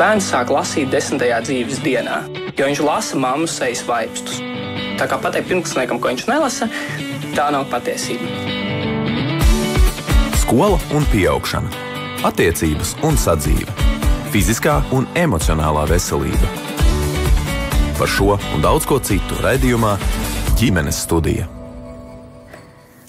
bērns sāk lasīt 10. dzīves dienā, jo viņš lasa mammas sejas vaipstus. Tā kā pateikt pirmklasniekam, ko viņš nelasa, tā nav patiesība. Skola un pieaugšana, attiecības un sadzīve, fiziskā un emocionālā veselība. Par šo un daudz ko citu raidījumā Ģimenes studija.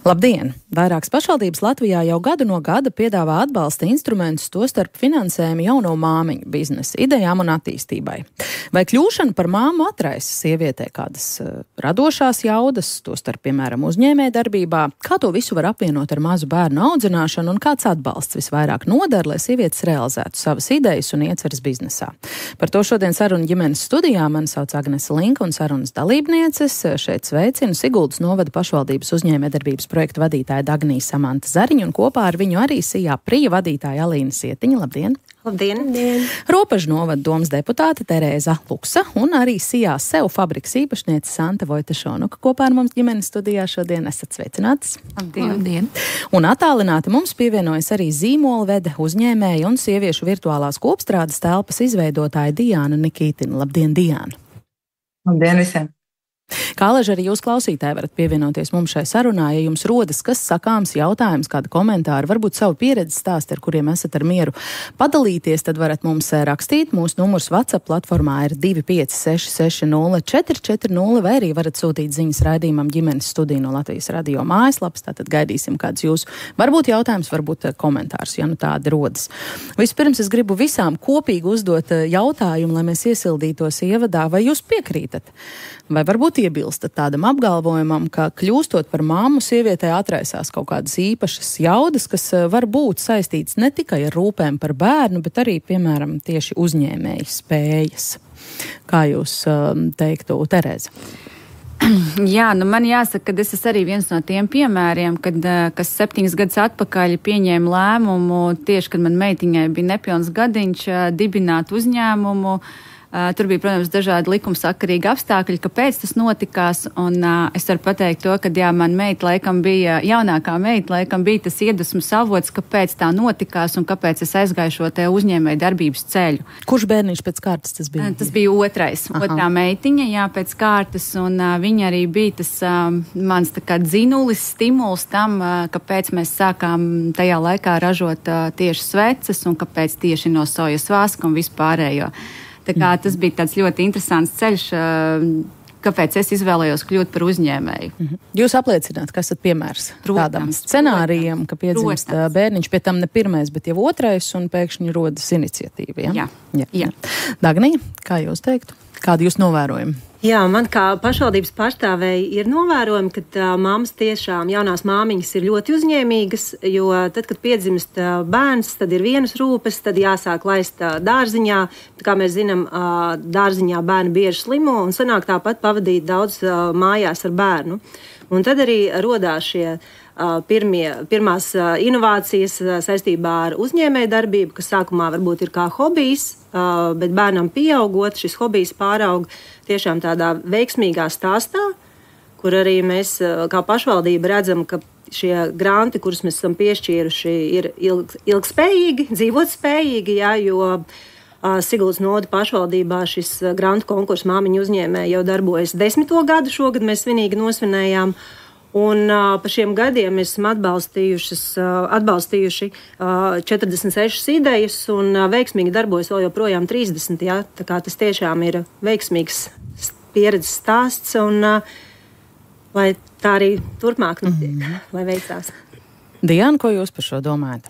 Labdien! Vairākas pašvaldības Latvijā jau gadu no gada piedāvā atbalsta instrumentus, tostarp finansējumu jauno māmiņu biznesa idejām un attīstībai. Vai kļūšana par māmu atraisa sievietē kādas radošās jaudas, tostarp, piemēram, uzņēmējdarbībā? Kā to visu var apvienot ar mazu bērnu audzināšanu un kāds atbalsts visvairāk noder, lai sievietes realizētu savas idejas un ieceras biznesā? Par to šodien saruna Ģimenes studijā. Mani sauc Agnese Linka un sarunas dalībnieces. Šeit sveicinu Siguldas novada pašvaldības uzņēmējdarbības projektu vadītāja Dagnija Samanta Zariņa un kopā ar viņu arī Sijā Prija vadītāja Alīna Sietiņa. Labdien! Labdien! Ropažu novada domas deputāte Terēza Luksa un arī Sijā sev fabrikas īpašniece Santa Vojtešonuka kopā ar mums Ģimenes studijā šodien esat sveicinātas. Labdien! Un attālināti mums pievienojas arī zīmolvede, uzņēmēja un sieviešu virtuālās kopstrādes telpas izveidotāja Diāna Nikītina. Labdien, Diāna! Labdien visiem! Kā alaži arī jūs klausītāji varat pievienoties mums šai sarunā, ja jums rodas kas sakāms, jautājums, kāda komentāra, varbūt savu pieredzi stāsti, ar kuriem esat ar mieru padalīties, tad varat mums rakstīt. Mūsu numurs WhatsApp platformā ir 25660 vai arī varat sūtīt ziņas raidījumam Ģimenes studija no Latvijas radio mājaslapas, tātad gaidīsim kādus jūsu varbūt jautājums, varbūt komentārus, ja nu tādi rodas. Vispirms es gribu visām kopīgi uzdot jautājumu, lai mēs iesildītos ievadā, vai jūs piekrītat? Vai varbūt iebilstat tādam apgalvojumam, ka kļūstot par māmu sievietē atraisās kaut kādas īpašas jaudas, kas var būt saistītas ne tikai ar rūpēm par bērnu, bet arī, piemēram, tieši uzņēmēju spējas. Kā jūs teiktu, Terēza? Jā, man jāsaka, ka es esmu arī viens no tiem piemēriem, kas 7 gadus atpakaļ pieņēma lēmumu, tieši kad man meitiņai bija nepilns gadiņš, dibināt uzņēmumu. Tur bija, protams, dažādi likumsakarīgi apstākļi, kāpēc tas notikās, un es varu pateikt to, ka man jaunākā meita laikam bija tas iedvesmas avots, kāpēc tā notikās un kāpēc es aizgāju šo te uzņēmēju darbības ceļu. Kurš bērniņš pēc kārtas tas bija? Tas bija otrā meitiņa, jā, pēc kārtas, un viņa arī bija tas mans tā kā dzinulis, stimuls tam, kāpēc mēs sākām tajā laikā ražot tieši sveces un kāpēc tieši no sojas vaska un vispārējo. Tā kā tas bija tāds ļoti interesants ceļš, kāpēc es izvēlējos kļūt par uzņēmēju. Jūs apliecināt, ka esat piemērs tādam scenārijam, ka piedzimst bērniņš, pie tam ne pirmais, bet jau otrais, un pēkšņi rodas iniciatīva. Ja? Jā. Dagnija, kā jūs teiktu? Kādi jūs novērojumi? Jā, man kā pašvaldības pārstāvēji ir novērojumi, ka mammas tiešām jaunās māmiņas ir ļoti uzņēmīgas, jo tad, kad piedzimst bērns, tad ir vienas rūpes, tad jāsāk laist dārziņā. Kā mēs zinām, dārziņā bērni bieži slimo un sanāk tāpat pavadīt daudz mājās ar bērnu. Un tad arī rodās šie pirmās inovācijas saistībā ar uzņēmēju darbību, kas sākumā varbūt ir kā hobijs, bet bērnam pieaugot, šis hobijs pāraug tiešām tādā veiksmīgā stāstā, kur arī mēs kā pašvaldība redzam, ka šie granti, kurus mēs esam piešķīruši, ir ilgspējīgi, dzīvotspējīgi, jā, jo Siguldas novada pašvaldībā šis grantu konkurss māmiņu uzņēmēji jau darbojas 10. gadu, šogad mēs svinīgi nosvinējām. Un pa šiem gadiem mēs esam atbalstījuši 46 idejas un veiksmīgi darbojas vēl joprojām 30. Ja? Tā kā tas tiešām ir veiksmīgs pieredzes stāsts un lai tā arī turpmāk notiek, lai veicās. Diana, ko jūs par šo domājat?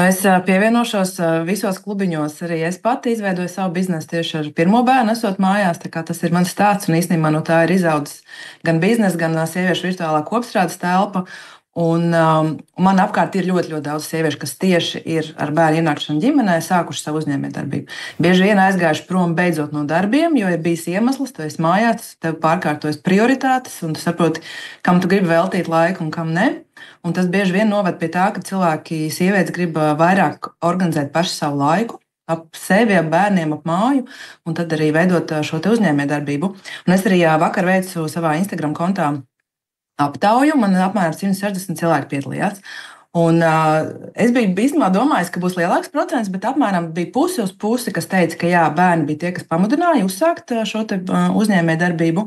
Es pievienošos visos klubiņos. Arī es pati izveidoju savu biznesu tieši ar pirmo bērnu, esot mājās. Tā kā tas ir mans stāsts, un īstenībā no tā ir izaudzis gan biznesa, gan sieviešu virtuālā kopstrādes telpa. Un man apkārt ir ļoti, ļoti daudz sieviešu, kas tieši ir ar bērnu ienākšanu ģimenē sākuši savu uzņēmējdarbību. Bieži vien aizgājuši prom beidzot no darbiem, jo ir bijis iemesls, tu esi mājās, tev pārkārtojas prioritātes, un tu saproti, kam tu gribi veltīt laiku un kam ne. Un tas bieži vien noved pie tā, ka cilvēki, sievietes grib vairāk organizēt paši savu laiku, ap sevi, ap bērniem, ap māju, un tad arī veidot šo te uzņēmējdarbību. Un es arī vakar veicu savā Instagram kontā aptauju, man apmēram 160 cilvēki piedalījās. Un es biju īstenībā domājis, ka būs lielāks procents, bet apmēram bija pusi uz pusi, kas teica, ka jā, bērni bija tie, kas pamudināja uzsākt šo uzņēmējdarbību.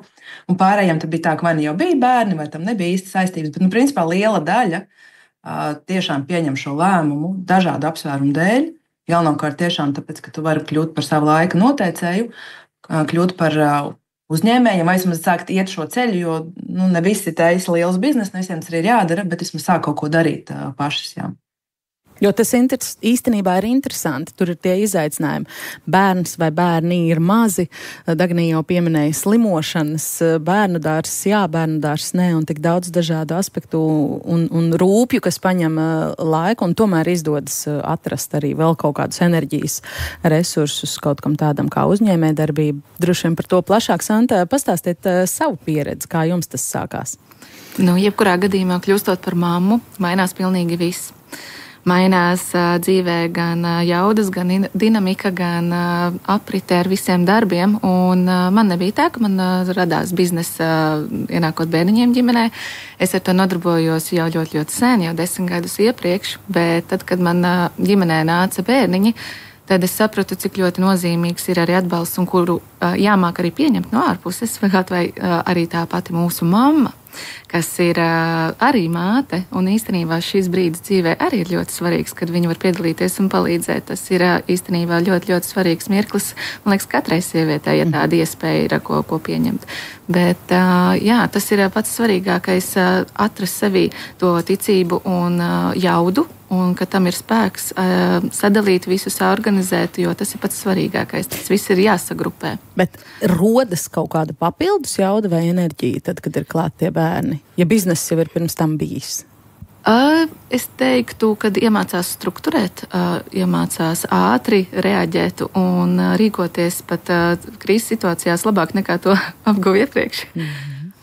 Un pārējiem bija tā, ka vai nu jau bija bērni, vai tam nebija īsti saistības. Bet, principā, liela daļa tiešām pieņem šo lēmumu dažādu apsvērumu dēļ. Galvenokārt tiešām tāpēc, ka tu vari kļūt par savu laika noteicēju, kļūt par uzņēmējiem, vai vismaz sākt iet šo ceļu, jo ne visi taisa liels biznes, ne visiem tas arī ir jādara, bet vismaz sāk kaut ko darīt pašas. Jā. Jo tas īstenībā ir interesanti. Tur ir tie izaicinājumi. Bērns vai bērni ir mazi. Dagnija jau pieminēja slimošanas, bērnu dārzs, jā, bērnu dārzs, nē, un tik daudz dažādu aspektu un rūpju, kas paņem laiku, un tomēr izdodas atrast arī vēl kaut kādus enerģijas resursus kaut kam tādam kā uzņēmējdarbība. Droši vien par to plašāk, Santa, pastāstiet savu pieredzi, kā jums tas sākās. Jebkurā gadījumā kļūstot par mammu, mainās pilnīgi viss. Mainās dzīvē gan jaudas, gan dinamika, gan aprite ar visiem darbiem. Un man nebija tā, ka man radās biznesa ienākot bērniņiem ģimenē. Es ar to nodarbojos jau ļoti, ļoti sen, jau 10 gadus iepriekš, bet tad, kad man ģimenē nāca bērniņi, tad es sapratu, cik ļoti nozīmīgs ir arī atbalsts un kuru jāmāk arī pieņemt no ārpuses, vai arī tā pati mūsu mamma, kas ir arī māte, un īstenībā šis brīdis dzīvē arī ir ļoti svarīgs, kad viņi var piedalīties un palīdzēt. Tas ir īstenībā ļoti, ļoti svarīgs mirklis, man liekas, katrai sievietei, ja tāda iespēja ir ko pieņemt. Bet jā, tas ir pats svarīgākais atrast sevī to ticību un jaudu, un ka tam ir spēks sadalīt visu, organizēt, jo tas ir pats svarīgākais. Tas viss ir jāsagrupē. Bet rodas kaut kāda papildus jauda vai enerģija tad, kad ir klāt tie bērni? Ja bizness jau ir pirms tam bijis? Es teiktu, kad iemācās strukturēt, iemācās ātri reaģēt un rīkoties pat krīzes situācijās labāk nekā to apguva iepriekš.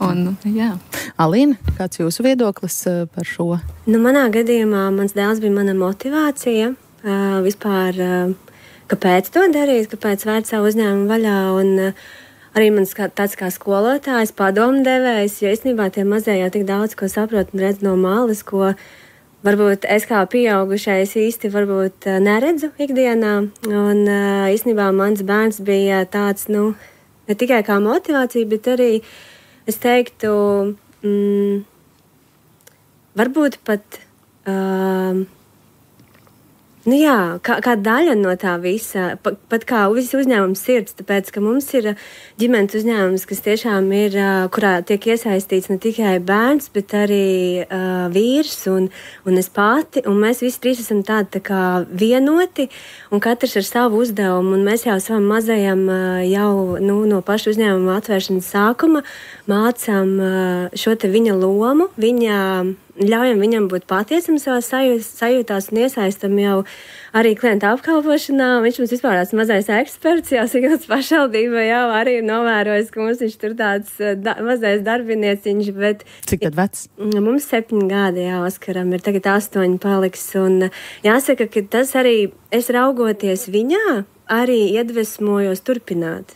Un, jā. Alīna, kāds jūsu viedoklis par šo? Manā gadījumā mans dēls bija mana motivācija vispār, kāpēc to darīt, kāpēc vērt savu uzņēmumu vaļā. Un arī mans tāds kā skolotājs, padomdevējs, jo īstenībā tie mazie jau tik daudz ko saprot un redz no malas, ko varbūt es kā pieaugušais īsti varbūt neredzu ikdienā. Un īstenībā mans bērns bija tāds, ne tikai kā motivācija, bet arī es teiktu, varbūt pat, kā daļa no tā visa, pat kā visi uzņēmums sirds, tāpēc, ka mums ir ģimenes uzņēmums, kas tiešām ir, kurā tiek iesaistīts ne tikai bērns, bet arī vīrs un es pati, un mēs visi trīs esam tādi tā kā vienoti, un katrs ar savu uzdevumu, un mēs jau savam mazajam jau no paša uzņēmuma atvēršanas sākuma mācām šo te viņa lomu, ļaujam viņam būt patiesam savās sajūtās un iesaistam jau arī klienta apkalpošanā. Viņš mums vispār tāds mazais eksperts, jau Siguldas pašvaldība jau arī ir novērojis, ka mums viņš tur tāds mazais darbinieciņš, bet... Cik tad vecs? Mums 7 gadi, jā, Oskaram ir tagad 8 paliks, un jāsaka, ka tas arī, es raugoties viņā, arī iedvesmojos turpināt.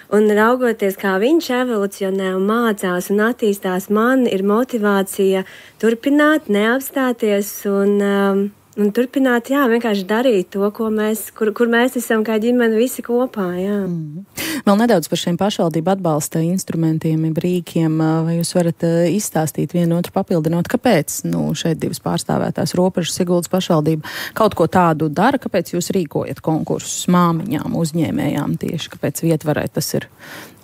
Un raugoties, kā viņš evolucionē un mācās un attīstās, man ir motivācija turpināt, neapstāties un turpināt, vienkārši darīt to, kur mēs esam kā ģimene visi kopā, jā. Vēl nedaudz par šiem pašvaldību atbalsta instrumentiem, rīkiem, vai jūs varat izstāstīt vienu otru papildinot, kāpēc, šeit divas pārstāvētās Ropežas, Siguldas pašvaldība kaut ko tādu dara, kāpēc jūs rīkojat konkursus māmiņām, uzņēmējām tieši, kāpēc vietvarai tas ir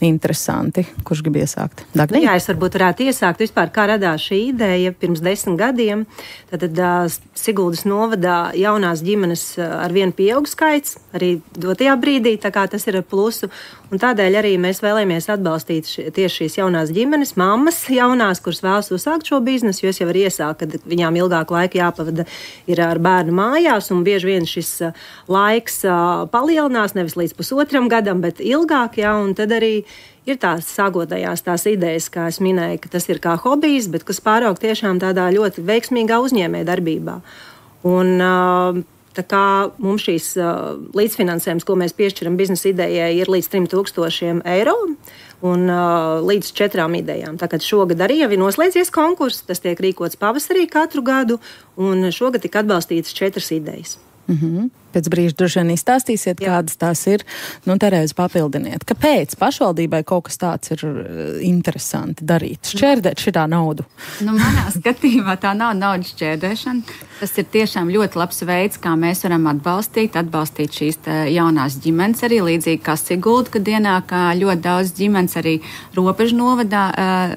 interesanti. Kurš grib iesākt? Dagnija? Jā, es varbūt varētu iesākt vispār, kā radās šī ideja pirms 10 gadiem. Tad Siguldas novadā jaunās ģimenes ar vienu pieaug skaits, arī dotajā brīdī, tā kā tas ir ar plusu. Un tādēļ arī mēs vēlamies atbalstīt tieši šīs jaunās ģimenes, mammas jaunās, kuras vēlas uzsākt šo biznesu, jo es jau varu iesākt, kad viņām ilgāku laiku jāpavada ir ar bērnu mājās, un bieži vien šis laiks palielinās, nevis līdz 1,5 gadam, bet ilgāk, un tad arī ir tās sākotnējās tās idejas, kā es minēju, ka tas ir kā hobijs, bet kas pāraug tiešām tādā ļoti veiksmīgā uzņēmē darbībā. Un Tā kā mums šīs līdzfinansējums, ko mēs piešķiram biznesa idejai, ir līdz 3,000 eiro un līdz 4 idejām. Tā kā šogad arī jau ir noslēdzies konkurss, tas tiek rīkots pavasarī katru gadu, un šogad tika atbalstītas 4 idejas. Pēc brīža droši vien izstāstīsiet, kādas tās ir. Terēze, papildiniet. Kāpēc pašvaldībai kaut kas tāds ir interesanti darīt? Šķērdēt šitā naudu? Manā skatījumā tā nav naudas šķērdēšana. Tas ir tiešām ļoti labs veids, kā mēs varam atbalstīt šīs jaunās ģimenes arī, līdzīgi kā Sigulda, kad ienāk ļoti daudz ģimenes arī Robežu novadā,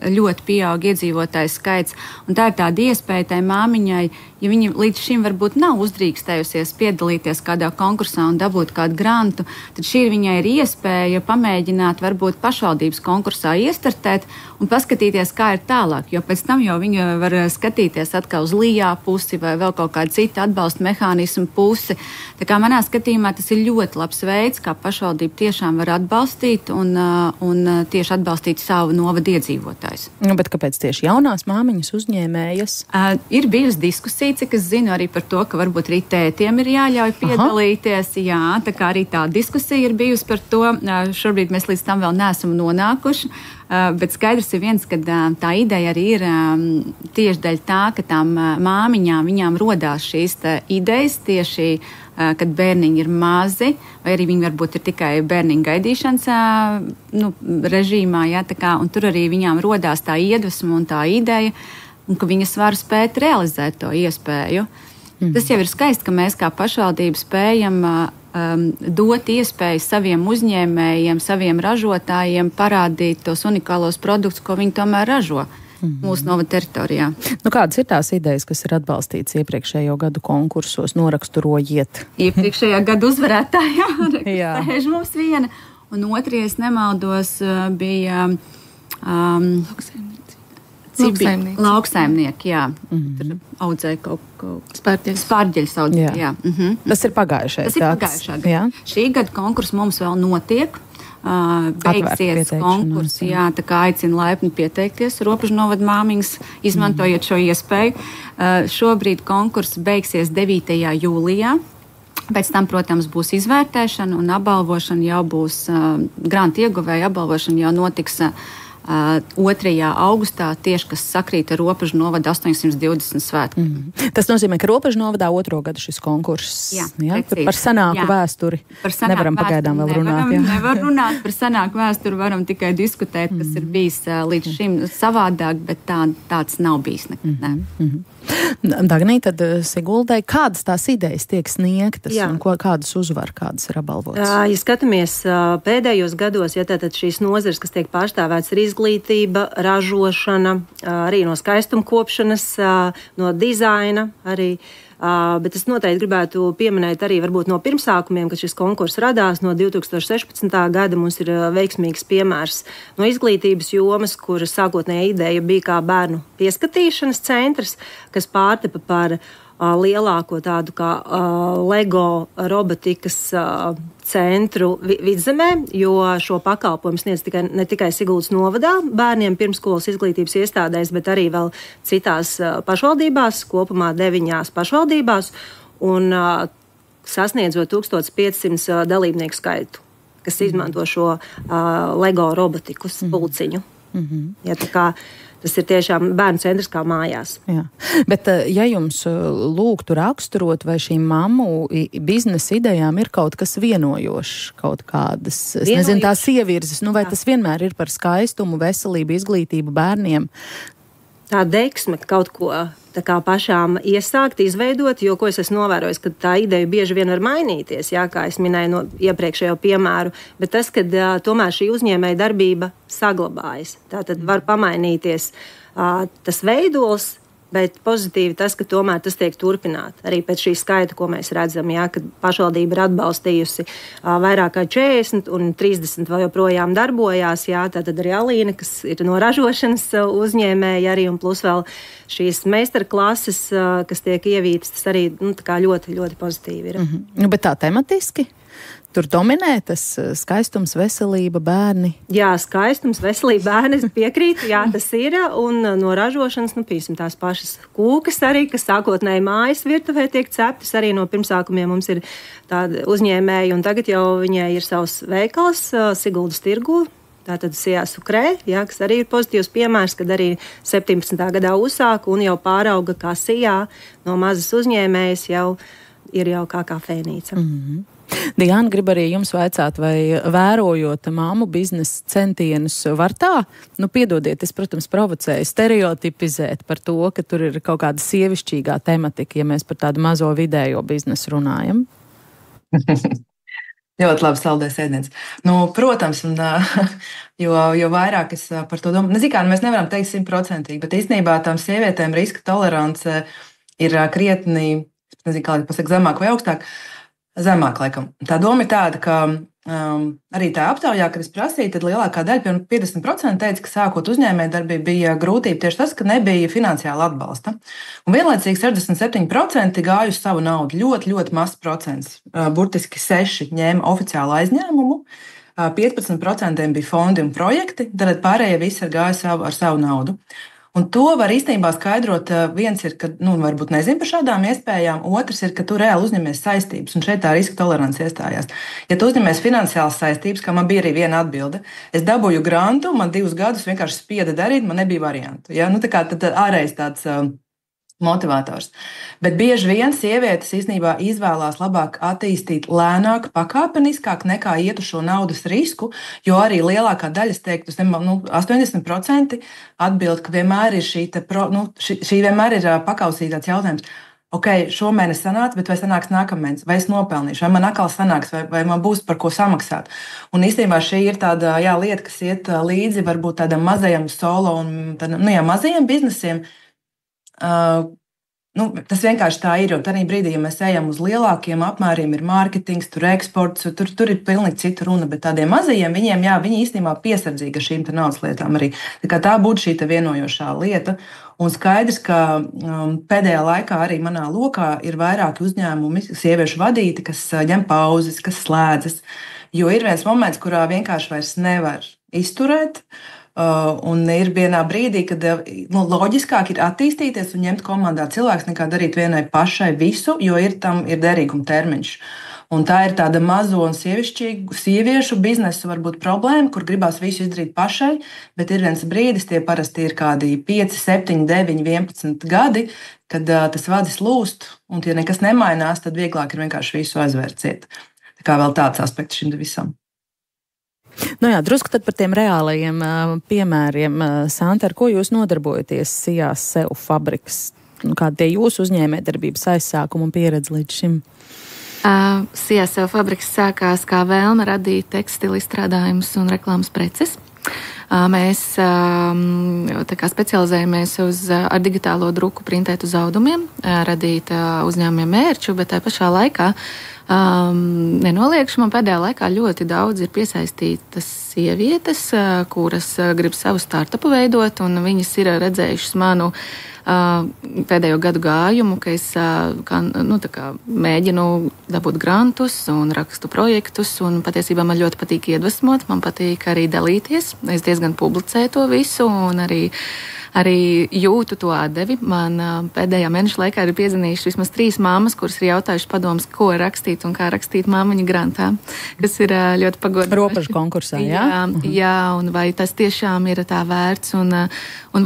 ļoti pieaug iedzīvotāju skaits. Un tā ir tāda iespēja tai māmiņai, ja viņa līdz šim varbūt nav uzdrīkstējusies piedalīties kādā konkursā un dabūt kādu grantu, tad šī viņai ir iespēja pamēģināt varbūt pašvaldības konkursā iestartēt un paskatīties, kā ir tālāk, jo pēc tam jau viņa var skatīties atkal uz lijā pusi vai vēl kaut kādu citu atbalsta mehānismu pusi. Tā kā manā skatījumā tas ir ļoti labs veids, kā pašvaldība tiešām var atbalstīt un tieši atbalstīt savu novadu iedzīvotājus. Bet kāpēc tieši jaunās māmiņas uzņēmējas? Ir bijusi diskusija, cik es zinu arī par to, ka varbūt arī tētiem ir jāļauj piedalīties. Jā, tā kā arī tā diskusija ir bijusi par to. Šobrīd mēs līdz tam vēl neesam nonākuši. Bet skaidrs ir viens, ka tā ideja arī ir tieši dēļ tā, ka tām māmiņām viņām rodās šīs idejas tieši, kad bērniņi ir mazi, vai arī viņi varbūt ir tikai bērniņu gaidīšanas režīmā, jā, tā kā, un tur arī viņām rodās tā iedvesma un tā ideja, un ka viņas var spēt realizēt to iespēju. Tas jau ir skaisti, ka mēs kā pašvaldība spējam dot iespēju saviem uzņēmējiem, saviem ražotājiem parādīt tos unikālos produktus, ko viņi tomēr ražo mūsu novada teritorijā. Kādas ir tās idejas, kas ir atbalstītas iepriekšējo gadu konkursos? Noraksturojiet. Iepriekšējā gada uzvarētājā sēž mums viena, un otrie, es nemaldos, bija lauksaimnieki, jā. Tur audzēja kaut spārģeļus audzēja, jā. Tas ir pagājušais gads. Tas ir pagājušā gada. Šī gada konkurss mums vēl notiek. Beigsies konkurss, jā, tā kā aicina laipni pieteikties Robežu novada māmiņas, izmantojot šo iespēju. Šobrīd konkurss beigsies 9. jūlijā. Pēc tam, protams, būs izvērtēšana un apbalvošana jau būs, grantu ieguvēja apbalvošana jau notiks 2. augustā, tieši kas sakrīt ar Robežu novada 820 svētku. Tas nozīmē, ka Robežu novadā 2. gadu šis konkurss. Jā, par senāku vēsturi nevaram pagaidām vēl runāt. Nevar runāt par senāku vēsturi, varam tikai diskutēt, kas ir bijis līdz šim savādāk, bet tāds nav bijis nekad. Dagnī, tad Siguldai, kādas tās idejas tiek sniegtas un kādas uzvar, kādas ir apbalvotas? Ja skatāmies pēdējos gados, tātad šīs nozares, kas tiek pārstāvētas, ir izglītība, ražošana, arī no skaistumkopšanas, no dizaina arī. Bet es noteikti gribētu pieminēt arī varbūt no pirmsākumiem, kad šis konkurss radās no 2016. gada. Mums ir veiksmīgs piemērs no izglītības jomas, kuras sākotnējā ideja bija kā bērnu pieskatīšanas centrs, kas pārtepa par lielāko tādu kā Lego robotikas centru Vidzemē, jo šo pakalpojumu sniedz ne tikai Siguldas novadā bērniem pirmskolas izglītības iestādēs, bet arī vēl citās pašvaldībās, kopumā 9 pašvaldībās, un sasniedzot 1500 dalībnieku skaitu, kas izmanto šo Lego robotikas pulciņu. Ja, tā kā tas ir tiešām bērnu centrs kā mājās. Jā. Bet, ja jums lūgtu raksturot, vai šīm mammu biznesa idejām ir kaut kas vienojošs, kaut kādas, es nezinu, tās ievirzes, vai tas vienmēr ir par skaistumu, veselību, izglītību bērniem? Tā deksme kaut ko tā kā pašām iesākt, izveidot, jo, ko es esmu novērojis, ka tā ideja bieži vien var mainīties, jā, kā es minēju no iepriekšējo piemēru, bet tas, kad tomēr šī uzņēmēja darbība saglabājas, tā tad var pamainīties tas veidols, bet pozitīvi tas, ka tomēr tas tiek turpināt. Arī pēc šī skaita, ko mēs redzam, jā, kad pašvaldība ir atbalstījusi vairāk kā 40 un 30 vēl joprojām darbojās, jā, tātad arī Alīna, kas ir no ražošanas uzņēmēja arī, un plus vēl šīs meistarklases, kas tiek ievītas, tas arī tā kā ļoti, ļoti pozitīvi ir. Bet tā tematiski? Tur dominē tas skaistums, veselība, bērni? Jā, skaistums, veselība, bērni, piekrītu, jā, tas ir, un no ražošanas, pīsim tās pašas pašas kūkas arī, kas sākotnēji mājas virtuvē tiek ceptas. Arī no pirmsākumiem mums ir tāda uzņēmēja, un tagad jau viņai ir savs veikals Siguldas tirgū. Tātad Sijā Sukrē, kas arī ir pozitīvs piemērs, kad arī 17. gadā uzsāka un jau pārauga kā Sijā no mazas uzņēmējas jau ir jau kā kafejnīca. Mm-hmm. Diana, grib arī jums vaicāt, vai vērojot māmu biznesa centienus var tā, piedodiet, es, protams, provocēju stereotipizēt par to, ka tur ir kaut kāda sievišķīgā tematika, ja mēs par tādu mazo vidējo biznesu runājam? Ļoti labi saldēs ēdiens. Protams, un, jo vairāk es par to domāju, nezinu, kā mēs nevaram teikt 100%, bet īstenībā tām sievietēm riska tolerance ir krietni, nezinu, kā pasaka, zemāk vai augstāk. Zemāk, laikam. Tā doma ir tāda, ka arī tā aptaujā, kad es prasīju, tad lielākā daļa, piemēram, 50% teica, ka sākot uzņēmējdarbību bija grūtība tieši tas, ka nebija finansiāla atbalsta. Un vienlaicīgi 67% gāja uz savu naudu. Ļoti, ļoti mazs procents. Burtiski 6% ņēma oficiālu aizņēmumu, 15% bija fondi un projekti, tad pārējie visi gāja ar savu naudu. Un to var īstenībā skaidrot. Viens ir, ka varbūt nezinu par šādām iespējām, otrs ir, ka tu reāli uzņemies saistības, un šeit tā riska tolerance iestājās. Ja tu uzņemies finansiālas saistības, kā man bija arī viena atbilde, es dabūju grantu, man 2 gadus vienkārši spieda darīt, man nebija variantu. Ja? Tad ārējais tāds motivators. Bet bieži vien sievietes īstenībā izvēlās labāk attīstīt lēnāk, pakāpeniskāk nekā iet uz šo naudas risku, jo arī lielākā daļa, es teiktu, 80% atbild, ka vienmēr ir šī vienmēr ir pakausītāts jautājums. Ok, šomēnes sanāca, bet vai sanāks nākamēnes, vai es nopelnīšu, vai man atkal sanāks, vai man būs par ko samaksāt. Un īstenībā šī ir tāda lieta, kas iet līdzi varbūt tādam mazajam solo un mazajiem biznesiem. Tas vienkārši tā ir, jo tādā brīdī, ja mēs ejam uz lielākiem apmēriem, ir mārketings, tur eksports, tur ir pilnīgi cita runa, bet tādiem mazajiem viņiem, viņi īstenībā piesardzīgi ar šīm naudas lietām arī. Tā būtu šī vienojošā lieta. Un skaidrs, ka pēdējā laikā arī manā lokā ir vairāki uzņēmumi, sieviešu vadīti, kas ņem pauzes, kas slēdzas, jo ir viens moments, kurā vienkārši vairs nevar izturēt. Un ir vienā brīdī, kad loģiskāk ir attīstīties un ņemt komandā cilvēks, nekā darīt vienai pašai visu, jo tam ir derīguma termiņš. Un tā ir tāda mazo un sieviešu biznesa varbūt problēma, kur gribās visu izdarīt pašai, bet ir viens brīdis, tie parasti ir kādi 5, 7, 9, 11 gadi, kad tas vadis lūst, un ja nekas nemainās, tad vieglāk ir vienkārši visu aizvērt ciet. Tā kā vēl tāds aspekts šim visam. Drusku tad par tiem reālajiem piemēriem. Santa, ar ko jūs nodarbojaties Sijā Sev fabrikas? Kādi tie jūsu uzņēmējdarbības aizsākumi un pieredze līdz šim? Sijā Sev fabrikas sākās kā vēlme radīt tekstilu izstrādājumus un reklāmas preces. Mēs specializējamies ar digitālo druku printēt uz audumiem, radīt uzņēmumiem mērču, bet tā pašā laikā nenoliekšu, man pēdējā laikā ļoti daudz ir piesaistītas sievietes, kuras grib savu startupu veidot, un viņas ir redzējušas manu pēdējo gadu gājumu, ka es mēģinu dabūt grantus un rakstu projektus, un patiesībā man ļoti patīk iedvesmot, man patīk arī dalīties, es diezgan publicēju to visu, un arī jūtu to atdevi. Man pēdējā mēneša laikā ir piezvanījuši vismaz 3 māmas, kuras ir jautājušas padomus, ko rakstīt un kā rakstīt māmiņu grantā, kas ir ļoti pagodinoši. Robežu konkursā, jā? Jā, un vai tas tiešām ir tā vērts, un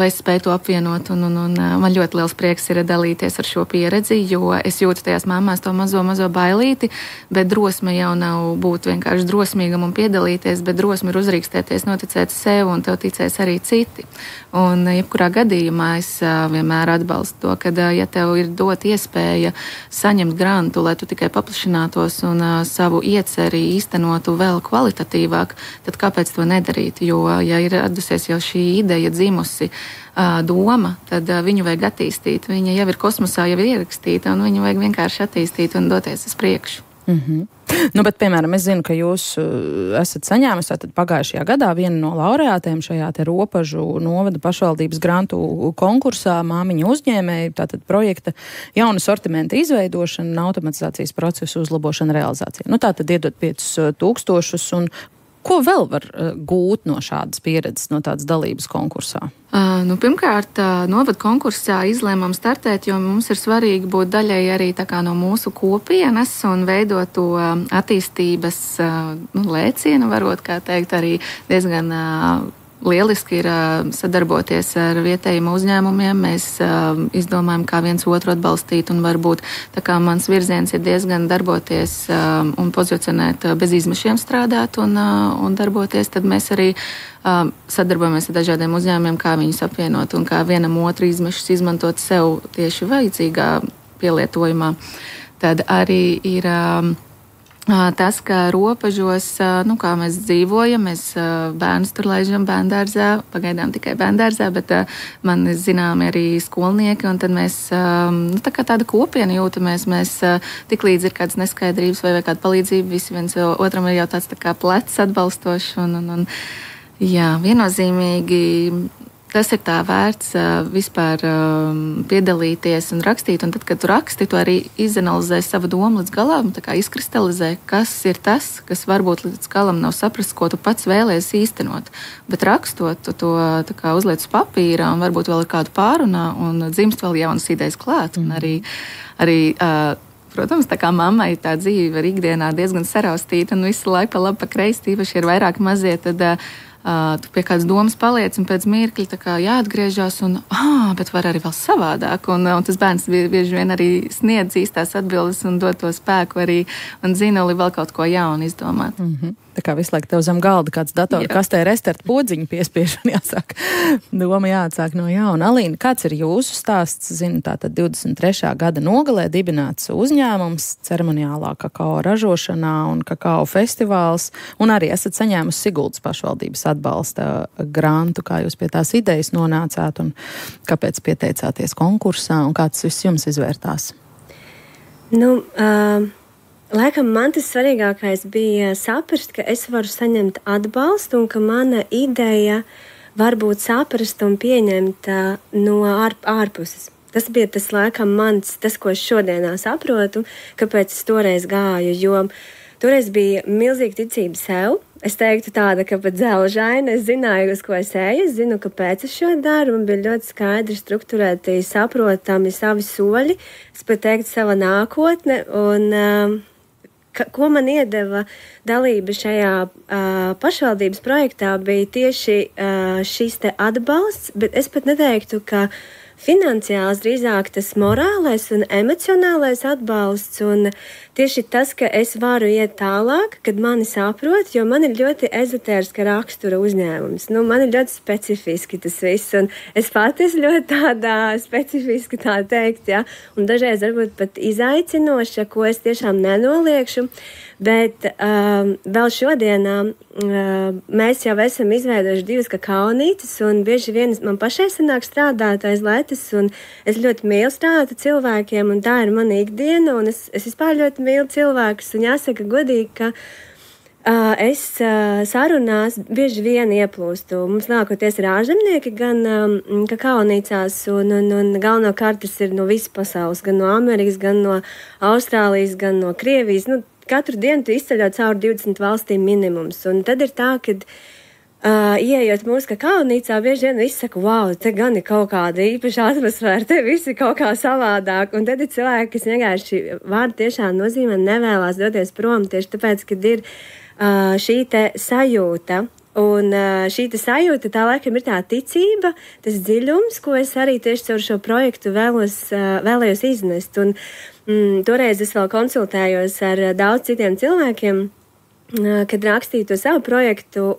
vai es spēju to apvienot, un man ļoti liels prieks ir dalīties ar šo pieredzi, jo es jūtu tajās māmās to mazo bailīti, bet drosme jau nav būt vienkārši drosmīgam un piedalīties, bet drosme ir uzrīkstēties, noticēt sev, un tev ticēs arī citi. Un jebkurā gadījumā es vienmēr atbalstu to, ka, ja tev ir dot iespēja saņemt grantu, lai tu tikai paplašinātos un savu ieceri īstenotu vēl kvalitatīvāk, tad kāpēc to nedarīt? Jo, ja ir radusies jau šī ideja dzimusi, doma, tad viņu vajag attīstīt. Viņa jau ir kosmosā, jau ir ierakstīta, un viņu vajag vienkārši attīstīt un doties uz priekšu. Bet, piemēram, es zinu, ka jūs esat saņēmusi pagājušajā gadā vienu no laureātiem šajā Ropažu novada pašvaldības grantu konkursā māmiņu uzņēmēju, tātad projekta jauna sortimenta izveidošana, automatizācijas procesu uzlabošana, realizācija. Tātad iedot 5 000 un Ko vēl var gūt no šādas pieredzes, no tādas dalības konkursā? Pirmkārt, novada konkursā izlēmām startēt, jo mums ir svarīgi būt daļai arī tā kā no mūsu kopienas un veidot to attīstības lēcienu, varot, kā teikt, arī diezgan lieliski ir sadarboties ar vietējiem uzņēmumiem. Mēs izdomājam, kā viens otru atbalstīt, un varbūt tā kā mans virziens ir diezgan darboties un pozicionēt bez izmešiem strādāt un darboties, tad mēs arī sadarbojamies ar dažādiem uzņēmumiem, kā viņus apvienot un kā vienam otru izmešus izmantot sev tieši vajadzīgā pielietojumā. Tad arī ir tas, ka robežos, kā mēs dzīvojam, mēs bērnus tur laižam bērndārzā, pagaidām tikai bērndārzā, bet man zināmi arī skolnieki, un tad mēs tā kā tāda kopiena jūtamies, mēs tik līdz ir kādas neskaidrības vai kāda palīdzība, visi viens otram ir jau tāds tā kā plecs atbalstošs, un jā, viennozīmīgi tas ir tā vērts vispār piedalīties un rakstīt, un tad, kad tu raksti, tu arī izanalizē savu domu līdz galam, tā kā izkristalizē, kas ir tas, kas varbūt līdz galam nav saprasts, ko tu pats vēlies īstenot. Bet rakstot, tu to tā kā uzliec uz papīra, un varbūt vēl ir kādu pārunā, un dzimst vēl jaunas idejas klāt, un arī protams, tā kā mammai tā dzīve ir ikdienā diezgan saraustīta, un visu laiku pa labi, pa kreisi, tīpaši ir vairāk mazie, tad tu pie kādas domas paliec, un pēc mirkļa tā kā jāatgriežas, un bet var arī vēl savādāk, un tas bērns bieži vien arī sniedz īstās atbildes un dod to spēku arī, un zinuli vēl kaut ko jaunu izdomāt. Tā kā visu laiku tev zem galda kāds datora kastē restarta podziņu piespiež un jāsāk doma jāatsāk no jauna. Alīna, kāds ir jūsu stāsts? Zinu, tātad 23. gada nogalē dibināts uzņēmums ceremoniālā kakao ražošanā un kakao festivāls, un arī esat saņēmusi Siguldas pašvaldības atbalsta grantu, kā jūs pie tās idejas nonācāt un kāpēc pieteicāties konkursā un kā tas viss jums izvērtās? Laikam man tas svarīgākais bija saprast, ka es varu saņemt atbalstu un ka mana ideja var būt saprast un pieņemta no ārpuses. Tas bija tas laikam tas, ko es šodienā saprotu, kāpēc es toreiz gāju, jo toreiz bija milzīga ticība sev. Es teiktu tāda, ka pat dzelžaina, es zināju, uz ko es eju, es zinu, kāpēc es šo daru, man bija ļoti skaidri, strukturēti, saprotami savi soļi, es pat teiktu sava nākotne, un ko man iedeva dalība šajā pašvaldības projektā bija tieši šis te atbalsts, bet es pat neteiktu, ka finansiāls, drīzāk tas morālais un emocionālais atbalsts, un tieši tas, ka es varu iet tālāk, kad mani saprot, jo man ir ļoti ezotēriska rakstura uzņēmums. Man ir ļoti specifiski tas viss, un es pati esmu ļoti tādā specifiski tā teikt, ja, un dažreiz varbūt pat izaicinoša, ko es tiešām nenoliekšu, bet vēl šodienā mēs jau esam izveidojuši 2 kakaonītes, un bieži vien man pašai sanāk strādāt aiz letes, un es ļoti mīlu strādāt ar cilvēkiem, un tā ir mana ikdiena, un es vispār ļoti mīlu cilvēkus, un jāsaka godīgi, ka es sarunās bieži vien ieplūstu. Mums nākoties ir ārzemnieki gan kakaonīcās, un galvenokārt tas ir no visas pasaules, gan no Amerikas, gan no Austrālijas, gan no Krievijas. Katru dienu tu izceļot cauri 20 valstīm minimums, un tad ir tā, kad ieejot mūsu kakaonīcā, bieži vien visi saka, wow, te gan ir kaut kāda īpaša atmosfēra, te viss ir kaut kā savādāk, un tad ir cilvēki, kas vienkārši vārdu tiešām nozīmē nevēlās doties prom, tieši tāpēc, kad ir šī te sajūta, un šī te sajūta, tā laikam ir tā ticība, tas dziļums, ko es arī tieši caur šo projektu vēlējos iznest, un toreiz es vēl konsultējos ar daudz citiem cilvēkiem, kad rakstīju to savu projektu,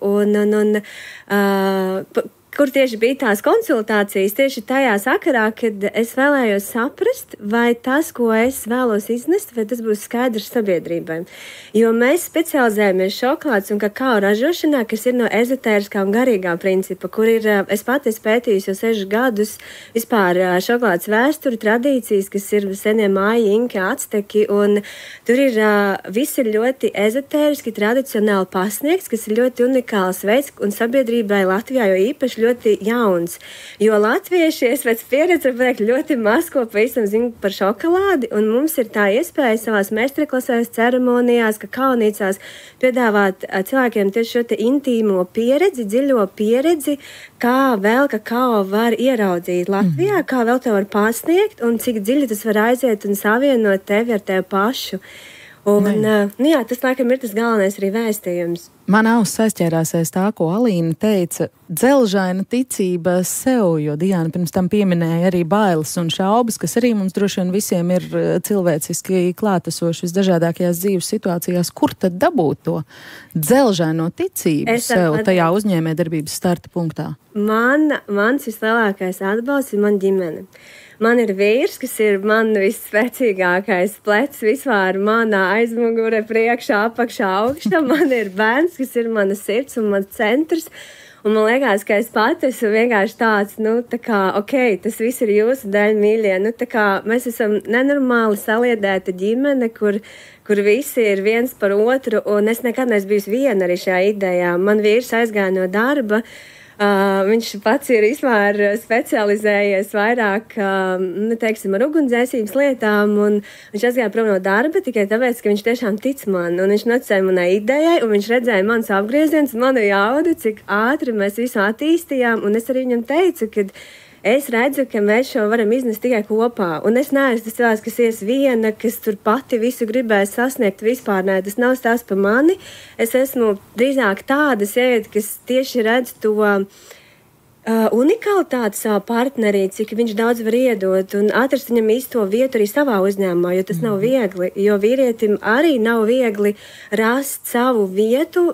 kur tieši bija tās konsultācijas, tieši tajā sakarā, kad es vēlējos saprast, vai tas, ko es vēlos iznest, vai tas būs skaidrs sabiedrībai. Jo mēs specializējamies šokolādes un kakao ražošanā, kas ir no ezotēriskā un garīgā principa, kur ir, es pati pētījusi jau 6 gadus vispār šokolādes vēsturi, tradīcijas, kas ir senie māji, inki, acteki, un tur ir viss ir ļoti ezotēriski, tradicionāli pasniegts, kas ir ļoti unikāls veids, un sabiedrībai Latvijā jo īpaši ļoti jauns. Jo latvieši, es pēc pieredzes varu pateikt, ļoti maz ko pavisam zinu par šokolādi, un mums ir tā iespēja savās meistarklasēs, ceremonijās, kakaunīcās piedāvāt cilvēkiem tieši šo te intīmo pieredzi, dziļo pieredzi, kā vēl kakao var ieraudzīt Latvijā, kā vēl to var pasniegt, un cik dziļi tas var aiziet un savienot tevi ar tevi pašu. Un, jā, tas, laikam, ir tas galvenais arī vēstījums. Man auss aizķērās aiz tā, ko Alīna teica, dzelžaina ticība sev, jo Diana pirms tam pieminēja arī bailes un šaubas, kas arī mums droši vien visiem ir cilvēciski klātesoši visdažādākajās dzīves situācijās. Kur tad dabūt to dzelžaino ticību sev tajā uzņēmējdarbības starta punktā? Mans vislielākais atbalsts ir mana ģimene. Man ir vīrs, kas ir man visspēcīgākais plecs vispār manā aizmugurē, priekšā, apakšā, augšā. Man ir bērns, kas ir mana sirds un mans centrs. Un man liekas, ka es pati esmu vienkārši tāds, tā kā, tas viss ir jūsu dēļ, mīļie. Tā kā mēs esam nenormāli saliedēta ģimene, kur visi ir viens par otru, un es nekad neesmu bijusi viena arī šajā idejā. Man vīrs aizgāja no darba. Viņš pats ir vispār specializējies vairāk, teiksim, ar ugunsdzēsības lietām, un viņš aizgāja prom no darba tikai tāpēc, ka viņš tiešām tic man, un viņš noticēja manai idejai, un viņš redzēja manas apgriezienus, manu jaudu, cik ātri mēs visu attīstījām, un es arī viņam teicu, ka es redzu, ka mēs šo varam iznest tikai kopā, un es neesmu tas cilvēks, kas ies viena, kas tur pati visu gribēs sasniegt vispār, nē, tas nav stāsts par mani. Es esmu drīzāk tāda sieviete, kas tieši redz to unikalitāti savā partnerī, cik viņš daudz var iedot un atrast viņam īsto vietu arī savā uzņēmumā, jo tas nav viegli, jo vīrietim arī nav viegli rast savu vietu,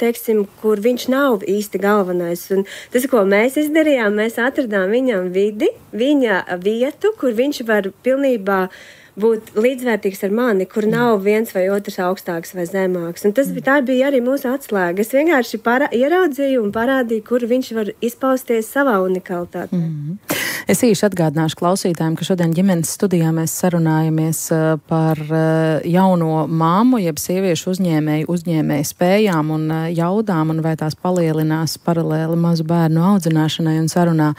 teiksim, kur viņš nav īsti galvenais. Un tas, ko mēs izdarījām, mēs atradām viņam vidi, viņa vietu, kur viņš var pilnībā būt līdzvērtīgs ar mani, kur nav viens vai otrs augstāks vai zemāks. Un tā bija arī mūsu atslēga. Es vienkārši ieraudzīju un parādīju, kur viņš var izpausties savā unikalitātē. Es īši atgādināšu klausītājiem, ka šodien ģimenes studijā mēs sarunājamies par jauno māmu, jeb sieviešu uzņēmēju spējām un jaudām, un vai tās palielinās paralēli mazu bērnu audzināšanai. Un sarunā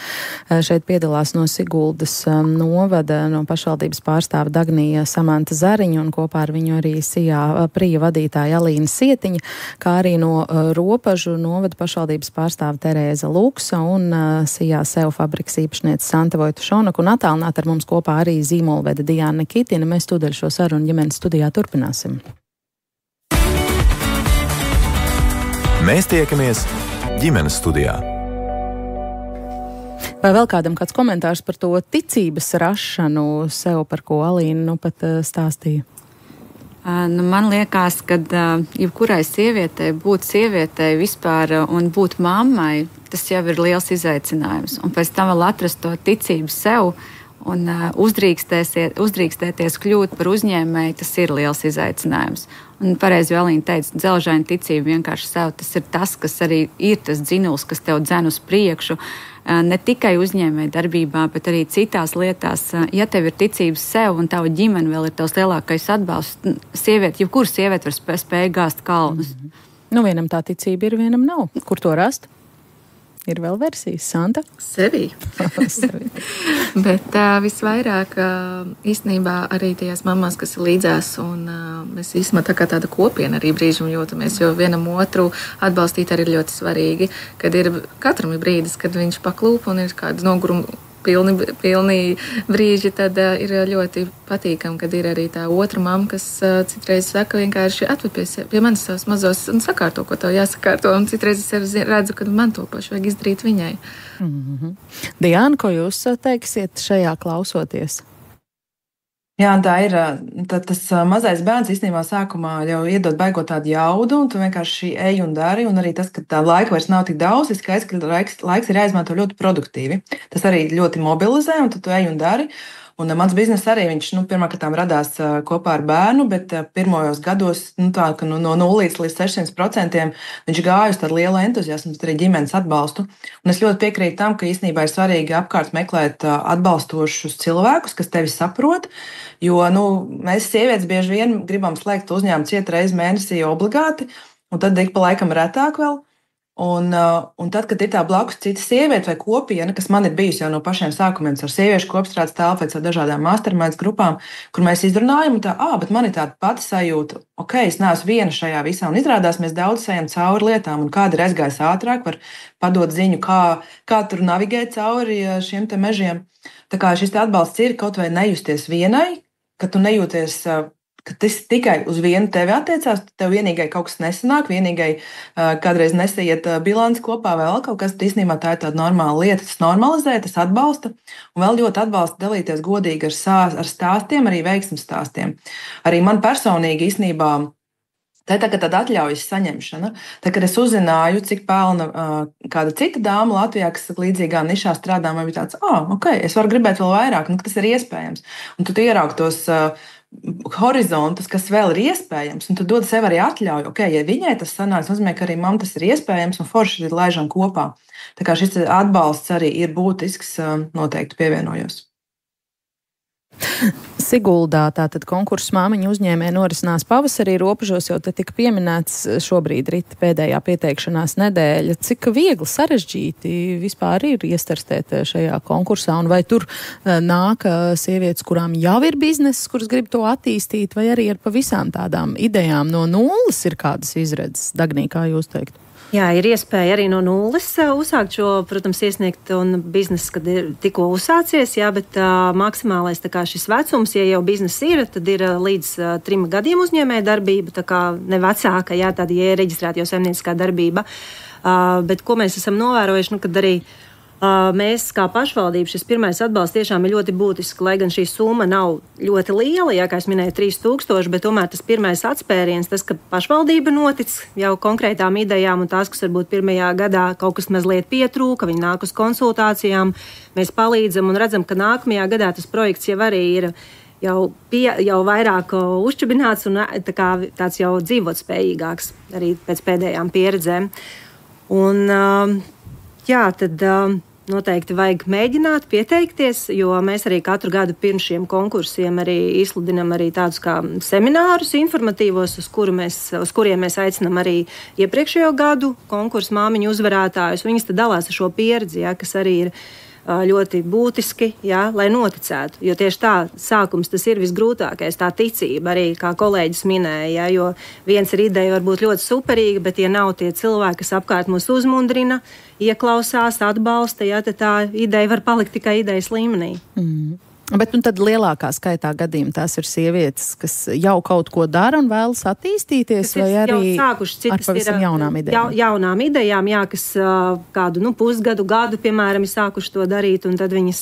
šeit piedalās no Siguldas novada, no pašvaldības pārstāve Dagnija Samanta Zariņa, un kopā ar viņu arī Sijā prija vadītāja Alīna Sietiņa, kā arī no Ropažu novada pašvaldības pārstāve Terēza Luksa un Sijā sev fabrikas īpašniece Santa Vojtušonak, un attālināt ar mums kopā arī zīmolvede Diana Kitina. Mēs tūdaļ šo sarunu ģimenes studijā turpināsim. Mēs tiekamies ģimenes studijā. Vai vēl kādam kāds komentārs par to ticības rašanu sev, par ko Alīna pat stāstīja? Man liekas, ka jebkurai sievietei, būt sievietei vispār un būt mammai, tas jau ir liels izaicinājums. Un pēc tam vēl atrast to ticību sev un uzdrīkstēties kļūt par uzņēmēju, tas ir liels izaicinājums. Un pareizi Alīna teica, dzelžaina ticība vienkārši sev, tas ir tas, kas arī ir tas dzinuls, kas tev dzen uz priekšu. Ne tikai uzņēmēja darbībā, bet arī citās lietās. Ja tev ir ticības sev un tava ģimene vēl ir tavs lielākais atbalsts, jebkura sieviete var spēj gāzt kalnus. Vienam tā ticība ir, vienam nav. Kur to rast? Ir vēl versijas, Santa? Sevī. Bet visvairāk īstenībā arī tajās mamās, kas ir līdzās, un mēs īstenībā tā kā tāda kopiena arī brīžam jūtamies, jo vienam otru atbalstīt arī ir ļoti svarīgi, kad ir katram ir brīdis, kad viņš paklūp un ir kāda noguruma pilni brīži, tad ir ļoti patīkami, kad ir arī tā otra mamma, kas citreiz saka vienkārši atved pie manis savus mazos un sakārto, ko tev jāsakārto, un citreiz es redzu, ka man to pašu vajag izdarīt viņai. Diana, ko jūs teiksiet šajā klausoties? Jā, tā ir. Tas mazais bērns īstenībā sākumā jau iedod baigot tādu jaudu, un tu vienkārši ej un dari, un arī tas, ka tā laika vairs nav tik daudz, ir skaidrs, ka laiks ir jāizmanto ļoti produktīvi. Tas arī ļoti mobilizē, un tu ej un dari. Un mans bizness arī, viņš pirmkārt radās kopā ar bērnu, bet pirmajos gados no 0 līdz 600% viņš gāja uz tādu lielu entuziasmu, arī ģimenes atbalstu. Un es ļoti piekrītu tam, ka īstenībā ir svarīgi apkārt meklēt atbalstošus cilvēkus, kas tevi saprot, jo mēs sievietes bieži vien gribam slēgt uzņēmumu ciet reizi mēnesī obligāti, un tad ik pa laikam retāk vēl. Un tad, kad ir tā blakus cita sieviete vai kopiena, kas man ir bijusi jau no pašiem sākumiem ar sieviešu kopstrādes telpu, pēc dažādām masterminds grupām, kur mēs izrunājam, bet man ir tāda pati sajūta, es neesmu viena šajā visā, un izrādās mēs daudz ejam cauri lietām, un kāda ir aizgājis ātrāk, var padot ziņu, kā tur navigēt cauri šiem te mežiem. Tā kā šis atbalsts ir kaut vai nejusties vienai, ka tu nejūties, ka tas tikai uz vienu tevi attiecās, tev vienīgai kaut kas nesanāk, vienīgai kādreiz nesaiet bilanci kopā vai vēl kaut kas, tad īstenībā tā ir tāda normāla lieta, tas normalizē, tas atbalsta, un vēl ļoti atbalsta dalīties godīgi ar stāstiem, arī veiksmes stāstiem. Arī man personīgi īstenībā tā ir tāda atļaujas saņemšana. Tā, kad es uzzināju, cik pelna kāda cita dāma Latvijā, kas līdzīgā nišā strādā, man bija tāds, es varu gribēt vēl vairāk, tas ir iespējams. Un tu ieraugi tos horizontus, kas vēl ir iespējams, un tu dod sev arī atļauju, ja viņai tas sanāks, nozīmē, ka arī man tas ir iespējams, un forši ir laižam kopā. Tā kā šis atbalsts arī ir būtisks, noteikti pievienojos. Siguldā tātad konkursu māmiņu uzņēmēji norisinās pavasarī, Robežos jau te tika pieminēts, šobrīd rita pēdējā pieteikšanās nedēļa. Cik viegli sarežģīti vispār ir iestarstēt šajā konkursā, un vai tur nāk sievietes, kurām jau ir bizness, kuras grib to attīstīt, vai arī ar pavisam tādām idejām no nulles ir kādas izredzes? Dagnī, kā jūs teikt? Jā, ir iespēja arī no nulles uzsākt šo, protams, iesniegt un biznesu, kad ir tikko uzsācies, bet maksimālais šis vecums, ja jau biznesa ir, tad ir līdz 3 gadiem uzņēmēja darbība, tā kā ne vecāka, tad, ja ir reģistrēta jau saimnieciskā darbība. Bet ko mēs esam novērojuši, kad arī mēs kā pašvaldība šis pirmais atbalsts tiešām ir ļoti būtisks, lai gan šī summa nav ļoti liela, kā es minēju, 3000, bet tomēr tas pirmais atspēriens, tas, ka pašvaldība notic jau konkrētām idejām un tās, kas varbūt pirmajā gadā kaut kas mazliet pietrūka, viņi nāk uz konsultācijām, mēs palīdzam un redzam, ka nākamajā gadā tas projekts jau arī ir jau vairāk uzčubināts un tāds jau dzīvotspējīgāks arī pēc pēdējām pieredzēm. Un tad noteikti vajag mēģināt pieteikties, jo mēs arī katru gadu pirms šiem konkursiem arī izsludinam arī tādus kā seminārus informatīvos, uz kuriem mēs aicinam arī iepriekšējo gadu konkursu māmiņu uzvarētājus. Viņas tad dalās ar šo pieredzi, kas arī ir ļoti būtiski, lai noticētu. Jo tieši tā sākums tas ir visgrūtākais, tā ticība arī, kā kolēģis minēja, jo viens ir ideja varbūt ļoti superīga, bet ja nav tie cilvēki, kas apkārt mūs uzmundrina, ieklausās, atbalsta, tad tā ideja var palikt tikai idejas līmenī. Bet tad lielākā skaitā gadījumā tās ir sievietes, kas jau kaut ko dara un vēlas attīstīties, vai arī ar pavisam jaunām idejām? Jaunām idejām, kas kādu pusgadu, gadu, piemēram, ir sākuši to darīt, un tad viņas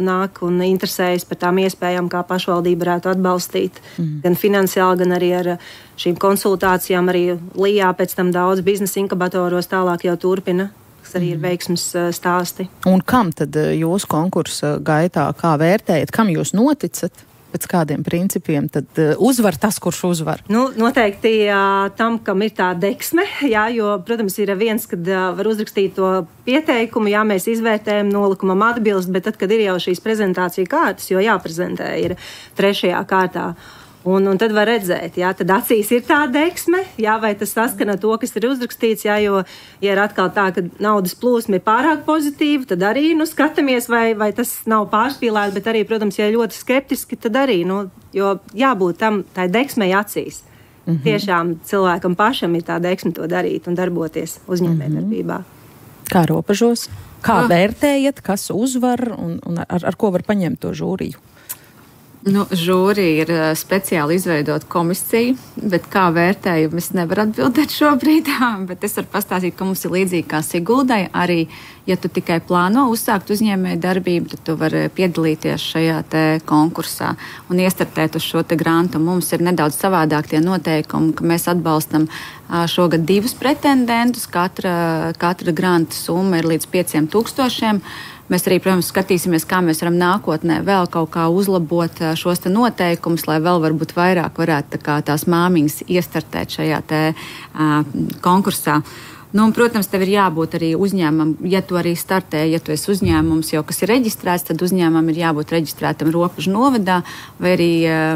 nāk un interesējas par tām iespējām, kā pašvaldība varētu atbalstīt, gan finansiāli, gan arī ar šīm konsultācijām, arī Lijā pēc tam daudz biznesa inkubatoros tālāk jau turpina. Arī ir veiksmes stāsti. Un kam tad jūs konkursa gaitā, kā vērtējat, kam jūs noticat? Pēc kādiem principiem tad uzvar tas, kurš uzvar? Noteikti tam, kam ir tā deksme, jo, protams, ir viens, kad var uzrakstīt to pieteikumu, mēs izvērtējam, nolikumam atbilst, bet tad, kad ir jau šīs prezentācija kārtas, jo jāprezentē ir 3. kārtā. Un tad var redzēt, tad acīs ir tā deksme, vai tas saskana to, kas ir uzrakstīts, jo, ja ir atkal tā, ka naudas plūsma ir pārāk pozitīva, tad arī, skatāmies, vai tas nav pārspīlēts, bet arī, protams, ja ļoti skeptiski, tad arī, jo jābūt tam, tai deksmei acīs. Tiešām cilvēkam pašam ir tā deksme to darīt un darboties uzņēmējdarbībā. Kā Robežos? Kā vērtējat, kas uzvar un ar ko var paņemt to žūriju? Žūrija ir speciāli izveidota komisija, bet kā vērtējumu es nevaru atbildēt šobrīd, bet es varu pastāstīt, ka mums ir līdzīgi kā Siguldai. Arī, ja tu tikai plāno uzsākt uzņēmēju darbību, tad tu vari piedalīties šajā te konkursā un iestartēt uz šo te grantu. Mums ir nedaudz savādāk tie noteikumi, ka mēs atbalstam šogad 2 pretendentus. Katra granta summa ir līdz 5000. Mēs arī, protams, skatīsimies, kā mēs varam nākotnē vēl kaut kā uzlabot šos te noteikumus, lai vēl varbūt vairāk varētu tās māmiņas iestartēt šajā te konkursā. Un, protams, tev ir jābūt arī uzņēmumam, ja tu arī startē, ja tu esi uzņēmums jau, kas ir reģistrēts, tad uzņēmumam ir jābūt reģistrētam Robežu novadā, vai arī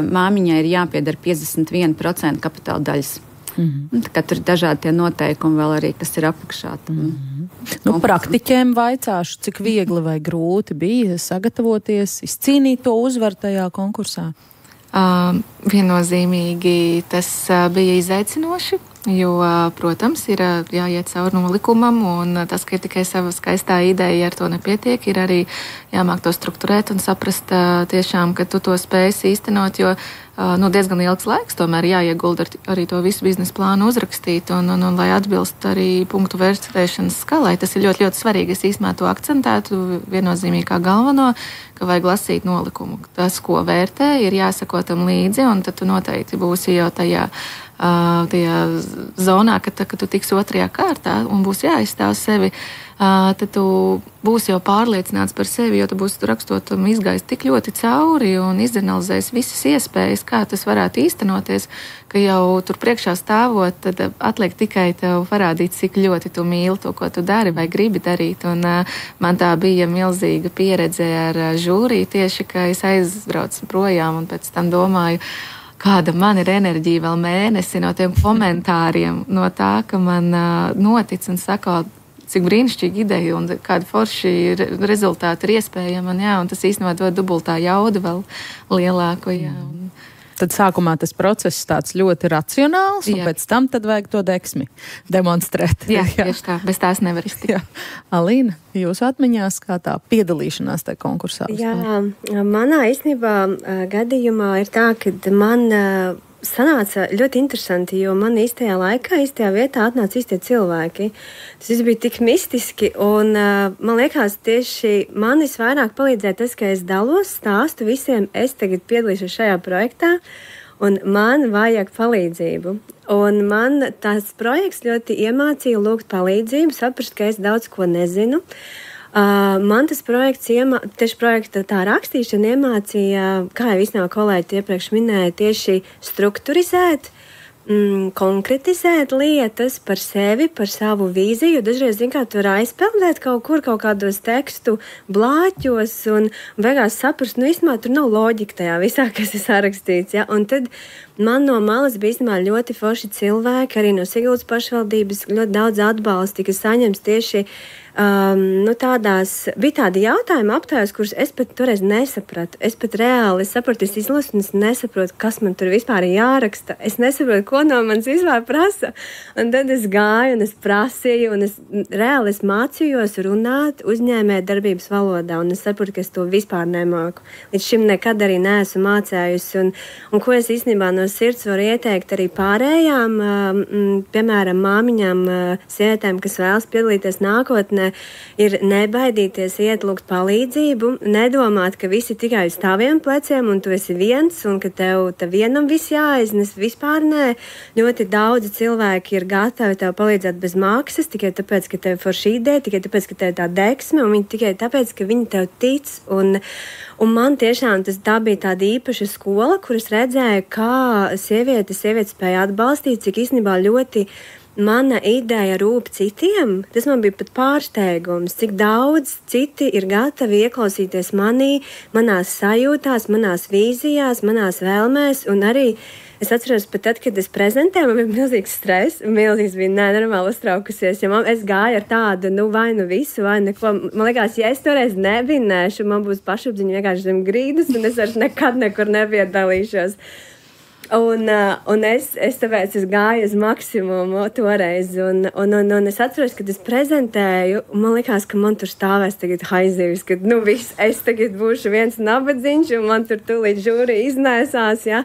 māmiņai ir jāpiedara 51% kapitāla daļas. Tā kā tur ir dažādi tie noteikumi vēl arī, kas ir apakšā. Praktiķiem vaicāšu, cik viegli vai grūti bija sagatavoties, izcīnīt to uzvaru tajā konkursā? Viennozīmīgi tas bija izaicinoši, jo, protams, ir jāiet cauri nolikumam, un tas, ka ir tikai sava skaistā ideja, ar to nepietiek, ir arī jāmāk to strukturēt un saprast tiešām, ka tu to spēsi īstenot, jo diezgan ilgs laiks tomēr jāiegulda arī to visu biznesa plānu uzrakstīt, un lai atbilst arī punktu vērtēšanas skalai. Tas ir ļoti, ļoti svarīgi. Es īstenībā to akcentētu viennozīmīgi kā galveno, ka vajag lasīt nolikumu. Tas, ko vērtē, ir jāsako tam līdzi, un tad tu noteikti būsi jau tajā zonā, kad tu tiksi otrajā kārtā un būs jāizstāv sevi, tad tu būsi jau pārliecināts par sevi, jo tu būsi rakstot un izgājis tik ļoti cauri un izanalizējis visas iespējas, kā tas varētu īstenoties, ka jau tur priekšā stāvot, tad atliek tikai tev parādīt, cik ļoti tu mīli to, ko tu dari vai gribi darīt. Un man tā bija milzīga pieredze ar žūriju tieši, ka es aizbraucu projām un pēc tam domāju, kāda man ir enerģija vēl mēnesi no tiem komentāriem, no tā, ka man notic un saka, cik brīnišķīga ideja un kāda forši rezultāti ir iespējama. Un tas īstenībā dod dubultā jaudu vēl lielāku. Jā. Tad sākumā tas process tāds ļoti racionāls, un pēc tam tad vajag to deksmi demonstrēt. Jā, tieši tā. Bez tās nevar iztikt. Alīna, jūsu atmiņās, kā tā piedalīšanās tajā konkursā? Jā, manā īstenībā gadījumā ir tā, ka man sanāca ļoti interesanti, jo man īstajā laikā, īstajā vietā atnāca īstie cilvēki. Tas viss bija tik mistiski, un man liekas, tieši man visvairāk palīdzēja tas, ka es dalos, stāstu visiem, es tagad piedalīšos šajā projektā, un man vajag palīdzību. Un man tās projekts ļoti iemācīja lūgt palīdzību, saprast, ka es daudz ko nezinu. Man tas projekts, tieši projekta tā rakstīšana iemācīja, kā jau īstenībā kolēģi iepriekš minēja, tieši strukturizēt, konkretizēt lietas par sevi, par savu vīziju. Dažreiz, tu vari aizpeldēt kaut kādos tekstu blāķos un beigās saprast, īstenībā tur nav loģika tajā visā, kas ir sarakstīts. Ja? Un tad man no malas bija īstenībā ļoti forši cilvēki, arī no Siguldas pašvaldības ļoti daudz atbalsta, kas saņems tieši bija tādi jautājumi aptājos, kurus es pat toreiz nesapratu. Es pat reāli sapratu, es izlasu un es nesaprotu, kas man tur vispār ir jāraksta. Es nesaprotu, ko no manis vispār prasa. Un tad es gāju un es prasīju un es mācījos runāt uzņēmē darbības valodā un es sapratu, ka es to vispār nemāku. Līdz šim nekad arī neesmu mācējusi un ko es īstenībā no sirds varu ieteikt arī pārējām, piemēram, māmiņām, sievietēm, kas vēlas piedalīties nākotnē, ir nebaidīties iet lūgt palīdzību, nedomāt, ka visi tikai uz taviem pleciem un tu esi viens un ka tev vienam viss jāiznes. Vispār nē. Ļoti daudzi cilvēki ir gatavi tev palīdzēt bez maksas, tikai tāpēc, ka tev ir forša ideja, tikai tāpēc, ka tev ir tā deksme un viņi tikai tāpēc, ka viņi tev tic. Un man tiešām tā bija tāda īpaša skola, kur es redzēju, kā sieviete spēja atbalstīt, cik īstenībā ļoti mana ideja rūp citiem. Tas man bija pat pārsteigums, cik daudz citi ir gatavi ieklausīties manī, manās sajūtās, manās vīzijās, manās vēlmēs. Un arī es atceros, pat tad, kad es prezentēju, man bija milzīgs stress, bija nenormāli uztraukusies, jo es gāju ar tādu, vai nu visu, vai neko. Man liekas, ja es toreiz nevinēšu, man būs pašapziņa vienkārši zem grīdas, un es vairs nekad nekur nepiedalīšos. Un es tāpēc gāju uz maksimumu toreiz, un es atceros, kad es prezentēju, man likās, ka man tur stāvēs tagad haizīvis, ka viss, es tagad būšu viens nabadzīņš, un man tur tūlīt žūri iznēsās, ja.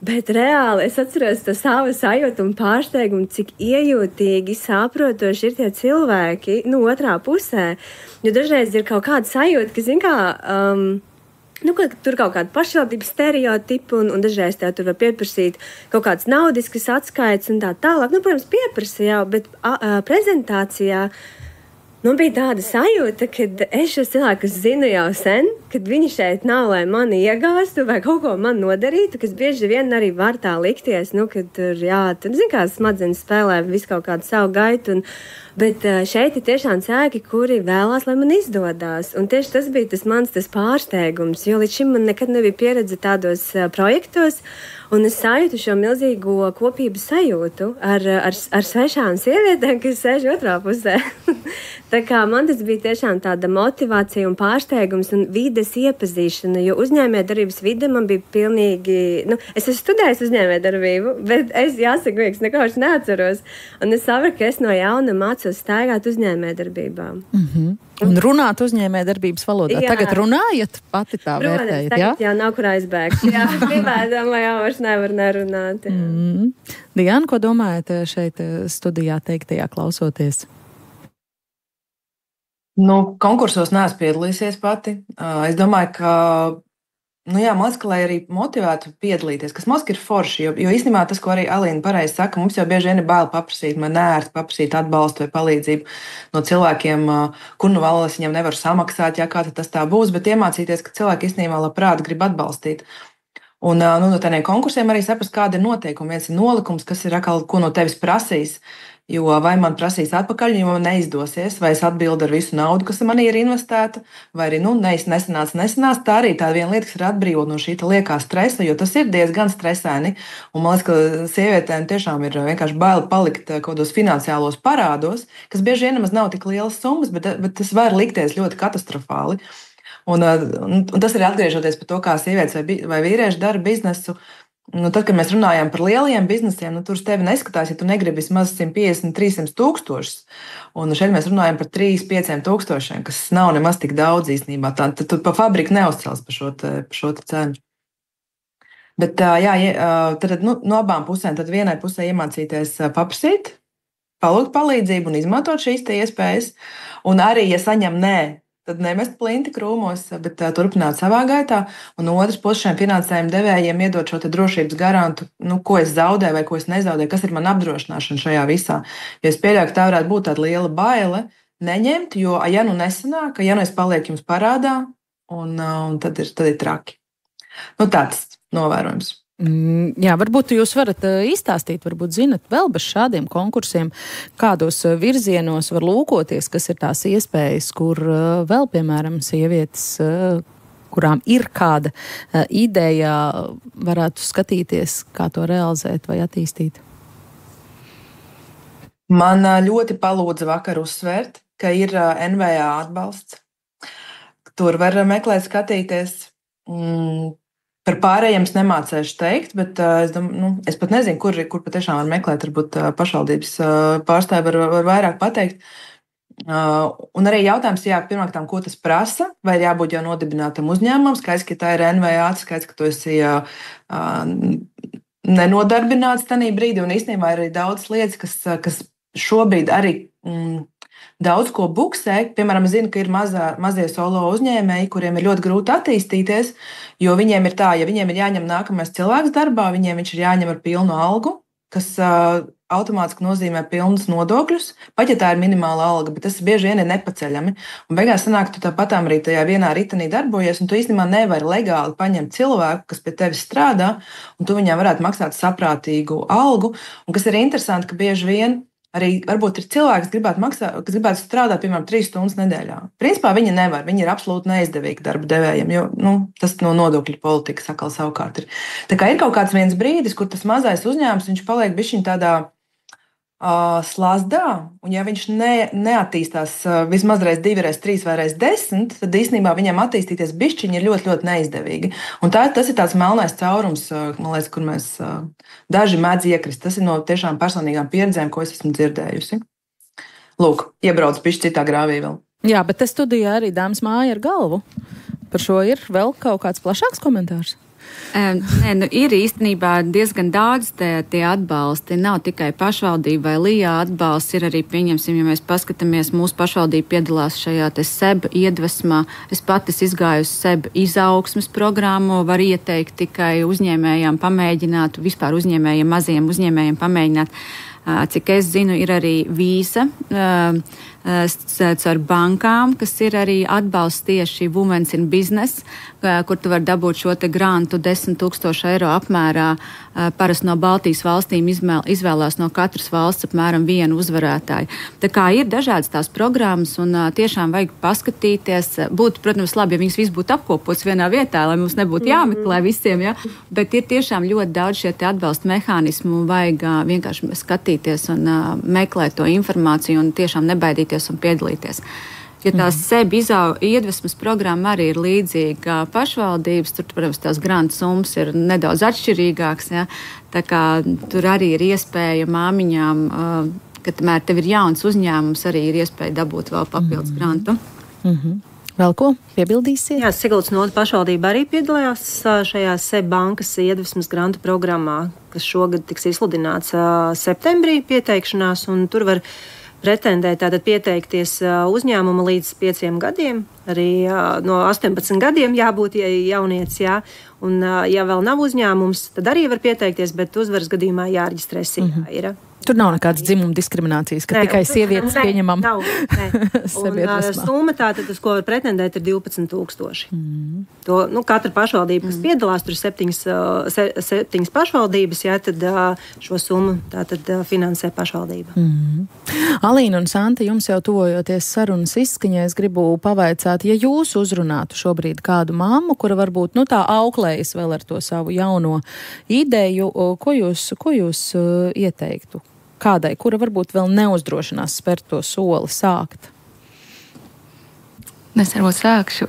Bet reāli es atceros to savu sajūtu un pārsteigumu, cik iejūtīgi, saprotoši ir tie cilvēki, otrā pusē, jo dažreiz ir kaut kāda sajūta, ka, tur kaut kāda pašvaldības stereotipa un dažreiz tev tur var pieprasīt kaut kādas naudiskas atskaites un tā tālāk. Protams, pieprasa jau, bet prezentācijā bija tāda sajūta, ka es šos cilvēkus zinu jau sen, kad viņi šeit nav, lai mani iegāstu vai kaut ko man nodarītu, kas bieži vien arī var tā likties, kad tur, kā smadzenes spēlē visu kaut kādu savu gaitu. Bet šeit ir tiešām cilvēki, kuri vēlās, lai man izdodās. Un tieši tas bija tas mans pārsteigums, jo līdz šim man nekad nebija pieredze tādos projektos. Un es sajūtu šo milzīgo kopības sajūtu ar svešām sievietēm, kas sēž otrā pusē. Tā kā man tas bija tiešām tāda motivācija un pārsteigums un vides iepazīšana, jo uzņēmējdarbības vide man bija pilnīgi, es esmu studējis uzņēmējdarbību, bet es jāsaka, es neko vairs neatceros. Un es saprotu, ka es no jauna mācos staigāt uzņēmējdarbībā. Un runāt uzņēmējdarbības valodā. Jā. Tagad runājat, pati tā vērtējat, jā? Tagad jau nav kur aizbēgt. Jā, gribētu, domāju, jau vairs nevar nerunāt. Diana, ko domājat šeit studijā teiktajā klausoties? Konkursos neesmu piedalīsies pati. Es domāju, ka, Moska, lai arī motivētu piedalīties, kas Moska ir forši, jo īstenībā tas, ko arī Alīna pareizi saka, mums jau bieži vien ir bail paprasīt, man neērti paprasīt atbalstu vai palīdzību no cilvēkiem, kur valsts viņam nevar samaksāt, kā tas tā būs, bet iemācīties, ka cilvēki īstenībā labprāt grib atbalstīt. Un no tādiem konkursiem arī saprast, kāda ir noteikuma. Viens ir nolikums, kas ir atkal, ko no tevis prasīs. Jo vai man prasīs atpakaļ, jo man neizdosies, vai es atbildu ar visu naudu, kas manī ir investēta, vai arī nesanāca. Tā arī tā viena lieta, kas ir atbrīvot no šī liekā stresa, jo tas ir diezgan stresaini. Un man liekas, ka sievietēm tiešām ir vienkārši bail palikt kaut kādos finansiālos parādos, kas bieži vien nemaz nav tik lielas summas, bet tas var likties ļoti katastrofāli. Un tas ir atgriežoties par to, kā sievietes vai vīrieši dara biznesu. Tad, kad mēs runājam par lieliem biznesiem, tur uz tevi neskatās, ja tu negribi vismaz 150, 300 tūkstošus. Un šeit mēs runājam par 3-5 tūkstošiem, kas nav nemaz tik daudz īstenībā. Tad tu pa fabriku neuzcels par šo cenu. Bet tad no abām pusēm, tad vienai pusē iemācīties paprasīt, palūgt palīdzību un izmantot šīs iespējas. Un arī, ja saņem nē, tad nemest plinti krūmos, bet turpināt savā gaitā. Un no otras puses šiem finansējuma devējiem iedot šo drošības garantu, ko es zaudēju vai ko es nezaudēju, kas ir man apdrošināšana šajā visā. Jo es pieļauju, ka tā varētu būt tāda liela baile neņemt, jo, ja nesanāk, ja es palieku jums parādā, un tad ir traki. Tāds novērojums. Jā, varbūt jūs varat izstāstīt, varbūt zinat vēl bez šādiem konkursiem, kādos virzienos var lūkoties, kas ir tās iespējas, kur vēl, piemēram, sievietes, kurām ir kāda ideja, varētu skatīties, kā to realizēt vai attīstīt? Man ļoti palūdza vakar uzsvērt, ka ir NVA atbalsts. Tur var meklēt, skatīties. Par pārējiem es nemācēšu teikt, bet es pat nezinu, kur patiešām var meklēt. Varbūt pašvaldības pārstāvi var vairāk pateikt. Un arī jautājums, pirmkārt, ko tas prasa, vai ir jābūt jau nodibinātam uzņēmumam, skaidrs, ka tā ir NVA, skaidrs, ka tu esi nenodarbināts tajā brīdī, un īstenībā ir arī daudz lietas, kas šobrīd arī daudz ko buksē. Piemēram, es zinu, ka ir mazie solo uzņēmēji, kuriem ir ļoti grūti attīstīties, jo viņiem ir ja viņiem ir jāņem nākamais cilvēks darbā, viņš ir jāņem ar pilnu algu, kas automātiski nozīmē pilnus nodokļus, pat ja tā ir minimāla alga, bet tas bieži vien ir nepaceļami. Un beigās sanāk, ka tu tāpatām arī tajā vienā ritenī darbojies, un tu īstenībā nevari legāli paņemt cilvēku, kas pie tevis strādā, un tu viņam varētu maksāt saprātīgu algu. Un kas ir interesanti, ka bieži vien arī varbūt ir cilvēki, kas gribētu strādāt, piemēram, 3 stundas nedēļā. Principā viņi nevar, viņi ir absolūti neizdevīgi darba devējiem, jo tas no nodokļu politikas atkal savukārt ir. Tā kā ir kaut kāds viens brīdis, kur tas mazais uzņēmums, viņš paliek bišķiņ tādā slazdā, un ja viņš neattīstās vismaz reiz 2, reiz 3 vai reiz 10, tad īstenībā viņam attīstīties bišķiņi ir ļoti, ļoti neizdevīgi. Un tas ir tāds melnais caurums, man liekas, kur mēs daži mēdz iekrist. Tas ir no tiešām personīgām pieredzēm, ko es esmu dzirdējusi. Lūk, iebrauc bišķi citā grāvī vēl. Jā, bet te studijā arī dāmas māja ar galvu. Par šo ir vēl kaut kāds plašāks komentārs? Ir īstenībā diezgan daudz tie atbalsti. Nav tikai pašvaldība vai LIA atbalsts, ir arī, pieņemsim, ja mēs paskatāmies, mūsu pašvaldība piedalās šajā SEB iedvesmā. Es pati izgāju uz SEB izaugsmes programmu, var ieteikt tikai uzņēmējiem pamēģināt, vispār uzņēmējiem, maziem uzņēmējiem pamēģināt Cik es zinu, ir arī Visa ar bankām, kas ir arī atbalsts tieši Women's in Business, kur tu vari dabūt šo te grantu 10,000 eiro apmērā. Parasti no Baltijas valstīm izvēlās no katras valsts apmēram vienu uzvarētāju. Tā kā ir dažādas tās programmas un tiešām vajag paskatīties. Būtu, protams, labi, ja viņas viss būtu apkopots vienā vietā, lai mums nebūtu jāmeklē visiem, ja? Bet ir tiešām ļoti daudz šie te atbalsta mehānismu, vajag vienkārši skatīties un meklēt to informāciju un tiešām nebaidīties un piedalīties. Ja tās sebi iedvesmas programma arī ir līdzīga pašvaldības, tur, protams, tās grantu summas ir nedaudz atšķirīgāks, ja? Tā kā tur arī ir iespēja māmiņām, ka tamēr tev ir jauns uzņēmums, arī ir iespēja dabūt vēl papildus grantu. Vēl ko piebildīsiet? Jā, Siguldas noda pašvaldība arī piedalījās šajā SEB bankas iedvesmas grantu programmā, kas šogad tiks izsludināts septembrī pieteikšanās, un tur var pretendēt, tātad pieteikties uzņēmumu līdz 5 gadiem, arī no 18 gadiem jābūt jaunietis, jā. Un ja vēl nav uzņēmums, tad arī var pieteikties, bet uzvaras gadījumā jāreģistrē SIA ir. Tur nav nekādas dzimuma diskriminācijas, ka tikai sievietes pieņemam. Nav. Un summa tātad, uz ko var pretendēt, ir 12,000. To, katra pašvaldība, kas piedalās, tur ir 7 pašvaldības, jā, tad šo summu tātad finansē pašvaldība. Alīna un Santa, jums jau tuvojoties sarunas izskaņai, es gribu pavaicāt, ja jūs uzrunātu šobrīd kādu mammu, kura varbūt, tā auklējas vēl ar to savu jauno ideju, ko jūs ieteiktu? Kādai, kura varbūt vēl neuzdrošinās spērt to soli, sākt? Es varbūt sākšu.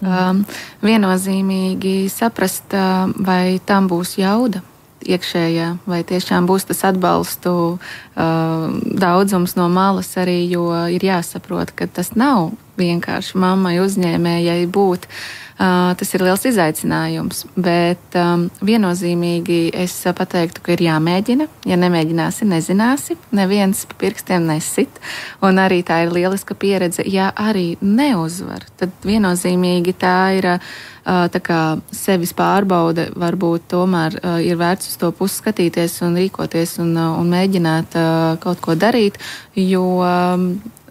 Viennozīmīgi saprast, vai tam būs jauda iekšējā, vai tiešām būs tas atbalstu daudzums no malas arī, jo ir jāsaprot, ka tas nav vienkārši mammai uzņēmējai būt. Tas ir liels izaicinājums, bet viennozīmīgi es pateiktu, ka ir jāmēģina. Ja nemēģināsi, nezināsi, neviens pa pirkstiem nesit, un arī tā ir lieliska pieredze. Ja arī neuzvar, tad viennozīmīgi tā ir tā kā sevis pārbaude, varbūt tomēr ir vērts uz to pusi skatīties un rīkoties un mēģināt kaut ko darīt, jo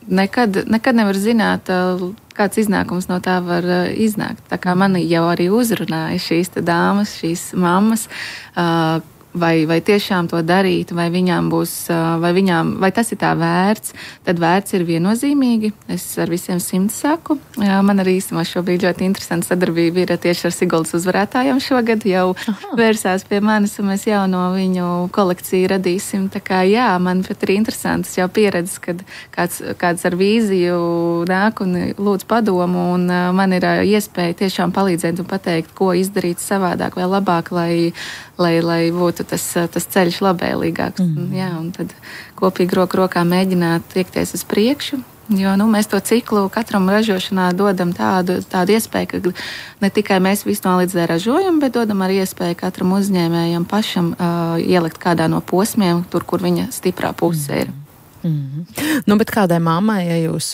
nekad nevar zināt, kāds iznākums no tā var iznākt. Tā kā mani jau arī uzrunāja šīs dāmas, šīs mammas, vai tiešām to darīt, vai viņām būs, vai tas ir tā vērts, tad vērts ir viennozīmīgi. Es ar visiem 100 saku. Man arī īstenībā šobrīd ļoti interesanta sadarbība ir tieši ar Siguldas uzvarētājiem šogad. Jau vērsās pie manis, un mēs jauno viņu kolekciju radīsim. Tā kā jā, man pat ir interesantas jau pieredzes, kad kāds ar vīziju nāk un lūdz padomu, un man ir iespēja tiešām palīdzēt un pateikt, ko izdarīt savādāk vai labāk, lai būtu tas ceļš labvēlīgāks. Jā, un tad kopīgi roku rokā mēģināt tiekties uz priekšu, jo mēs to ciklu katram ražošanā dodam tādu iespēju, ka ne tikai mēs visu nolīdzē ražojam, bet dodam arī iespēju katram uzņēmējam pašam ielikt kādā no posmiem, tur, kur viņa stiprā puse ir. Bet kādai mammai, ja jūs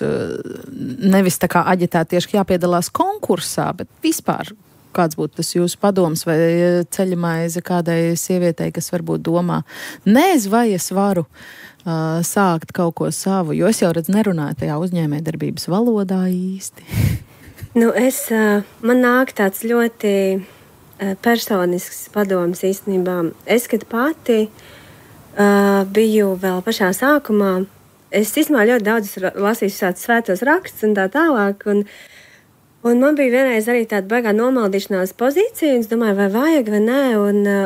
nevis tā kā aģitēt tieši jāpiedalās konkursā, bet vispār kāds būtu tas jūsu padoms vai ceļamaize kādai sievietei, kas varbūt domā, vai es varu sākt kaut ko savu, jo es jau redzu nerunāju tajā uzņēmējdarbības valodā īsti. Man nāk tāds ļoti personisks padoms īstenībā. Es, kad pati biju vēl pašā sākumā, es īstenībā ļoti daudz lasīju šādus svētos rakstus un tā tālāk, un man bija vienreiz arī tāda baigā nomaldīšanās pozīcija, un es domāju, vai vajag, vai nē,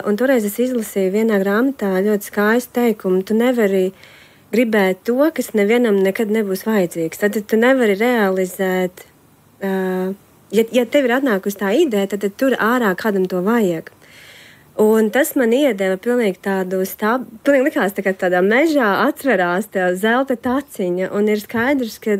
un toreiz es izlasīju vienā grāmatā ļoti skaistu teikumu, tu nevari gribēt to, kas nevienam nekad nebūs vajadzīgs. Tad tu nevari realizēt, ja tev ir atnākusi tā ideja, tad tur ārā kādam to vajag. Un tas man iedeva pilnīgi tādu pilnīgi likās tādā mežā atverās tā zelta taciņa, un ir skaidrs, ka,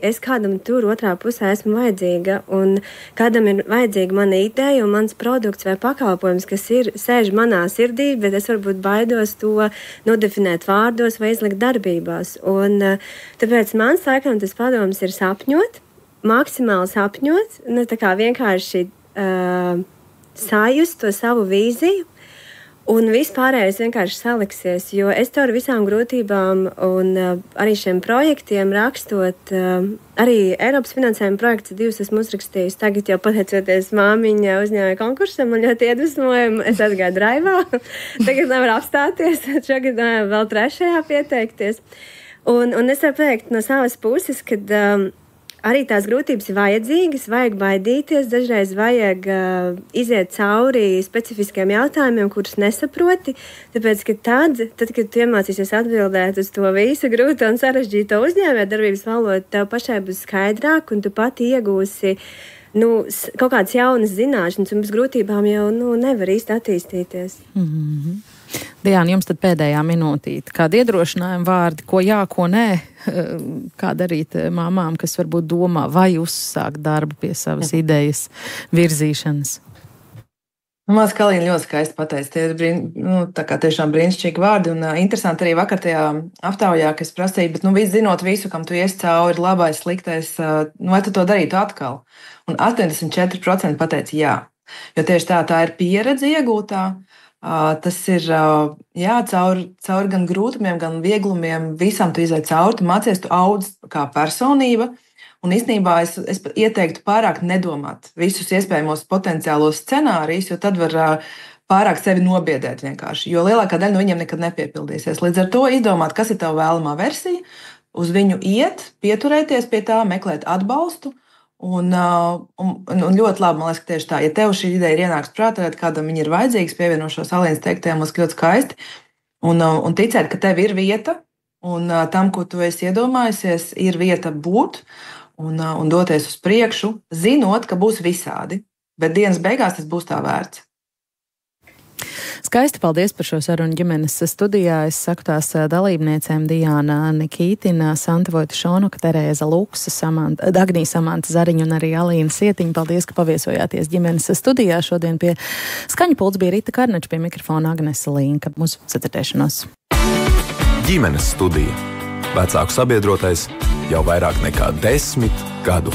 es kādam tur otrā pusē esmu vajadzīga, un kādam ir vajadzīga mana ideja un mans produkts vai pakalpojums, kas sēž manā sirdī, bet es varbūt baidos to nodefinēt vārdos vai izlikt darbībās. Un tāpēc mans laikam tas padoms ir sapņot, maksimāli sapņot, tā kā vienkārši sajust to savu vīziju Un vispārējais vienkārši saliksies, jo es caur visām grūtībām un arī šiem projektiem rakstot, arī Eiropas finansējuma projekts 2 esmu uzrakstījis. Tagad jau pateicoties māmiņa uzņēmēja konkursam, man ļoti iedvesmoja, es atgāju draivā. Tagad nevar apstāties, šogad vēl 3. pieteikties. Un es varu pateikt no savas puses, kad arī tās grūtības ir vajadzīgas, vajag baidīties, dažreiz vajag iziet cauri specifiskiem jautājumiem, kurus nesaproti, tāpēc, ka tad, kad tu iemācīsies atbildēt uz to visu grūto un sarežģīto uzņēmējdarbības valodu, tev pašai būs skaidrāk un tu pati iegūsi kaut kādas jaunas zināšanas, un bez grūtībām jau nevar īsti attīstīties. Mm-hmm. Diana, jums tad pēdējā minūtīte. Kādi iedrošinājumi vārdi, ko jā, ko nē, kā darīt māmām, kas varbūt domā vai uzsākt darbu pie savas idejas virzīšanas? Māsa Kalīna ļoti skaisti pateica. Tie ir tā kā tiešām brīnišķīgi vārdi. Un interesanti arī vakar tajā aptaujā, kas prasīja, bet viss zinot visu, kam tu ies cauri, labais, sliktais, vai tu to darītu atkal? Un 84% pateica jā. Jo tieši tā ir pieredze iegūtā. Tas ir cauri gan grūtumiem, gan vieglumiem. Visam tu izai cauri, tu mācies, tu audz kā personība. Un īstenībā es ieteiktu pārāk nedomāt visus iespējamos potenciālos scenārijus, jo tad var pārāk sevi nobiedēt vienkārši. Jo lielākā daļa no viņiem nekad nepiepildīsies. Līdz ar to izdomāt, kas ir tava vēlamā versija, uz viņu iet, pieturēties pie tā, meklēt atbalstu. Un ļoti labi, man liekas, ka tieši tā, ja tev šī ideja ir ienāks prātā, tad kādam viņa ir vajadzīgs, pievienošos Alīnas teiktajām, man ļoti skaisti, un ticēt, ka tev ir vieta, un tam, ko tu esi iedomājusies, ir vieta būt, un doties uz priekšu, zinot, ka būs visādi, bet dienas beigās tas būs tā vērts. Skaisti, paldies par šo sarunu ģimenes studijā. Es saku tās dalībniecēm Diana Nikītina, Santa Vojta Šonuka, Terēza Luksa, Dagnija Samanta Zariņa un arī Alīna Sietiņa. Paldies, ka paviesojāties ģimenes studijā. Šodien pie skaņu pults bija Rita Karnača, pie mikrofona Agnese Līnka. Uz sadzirdēšanos. Ģimenes studija. Vecāku sabiedrotais jau vairāk nekā 10 gadu.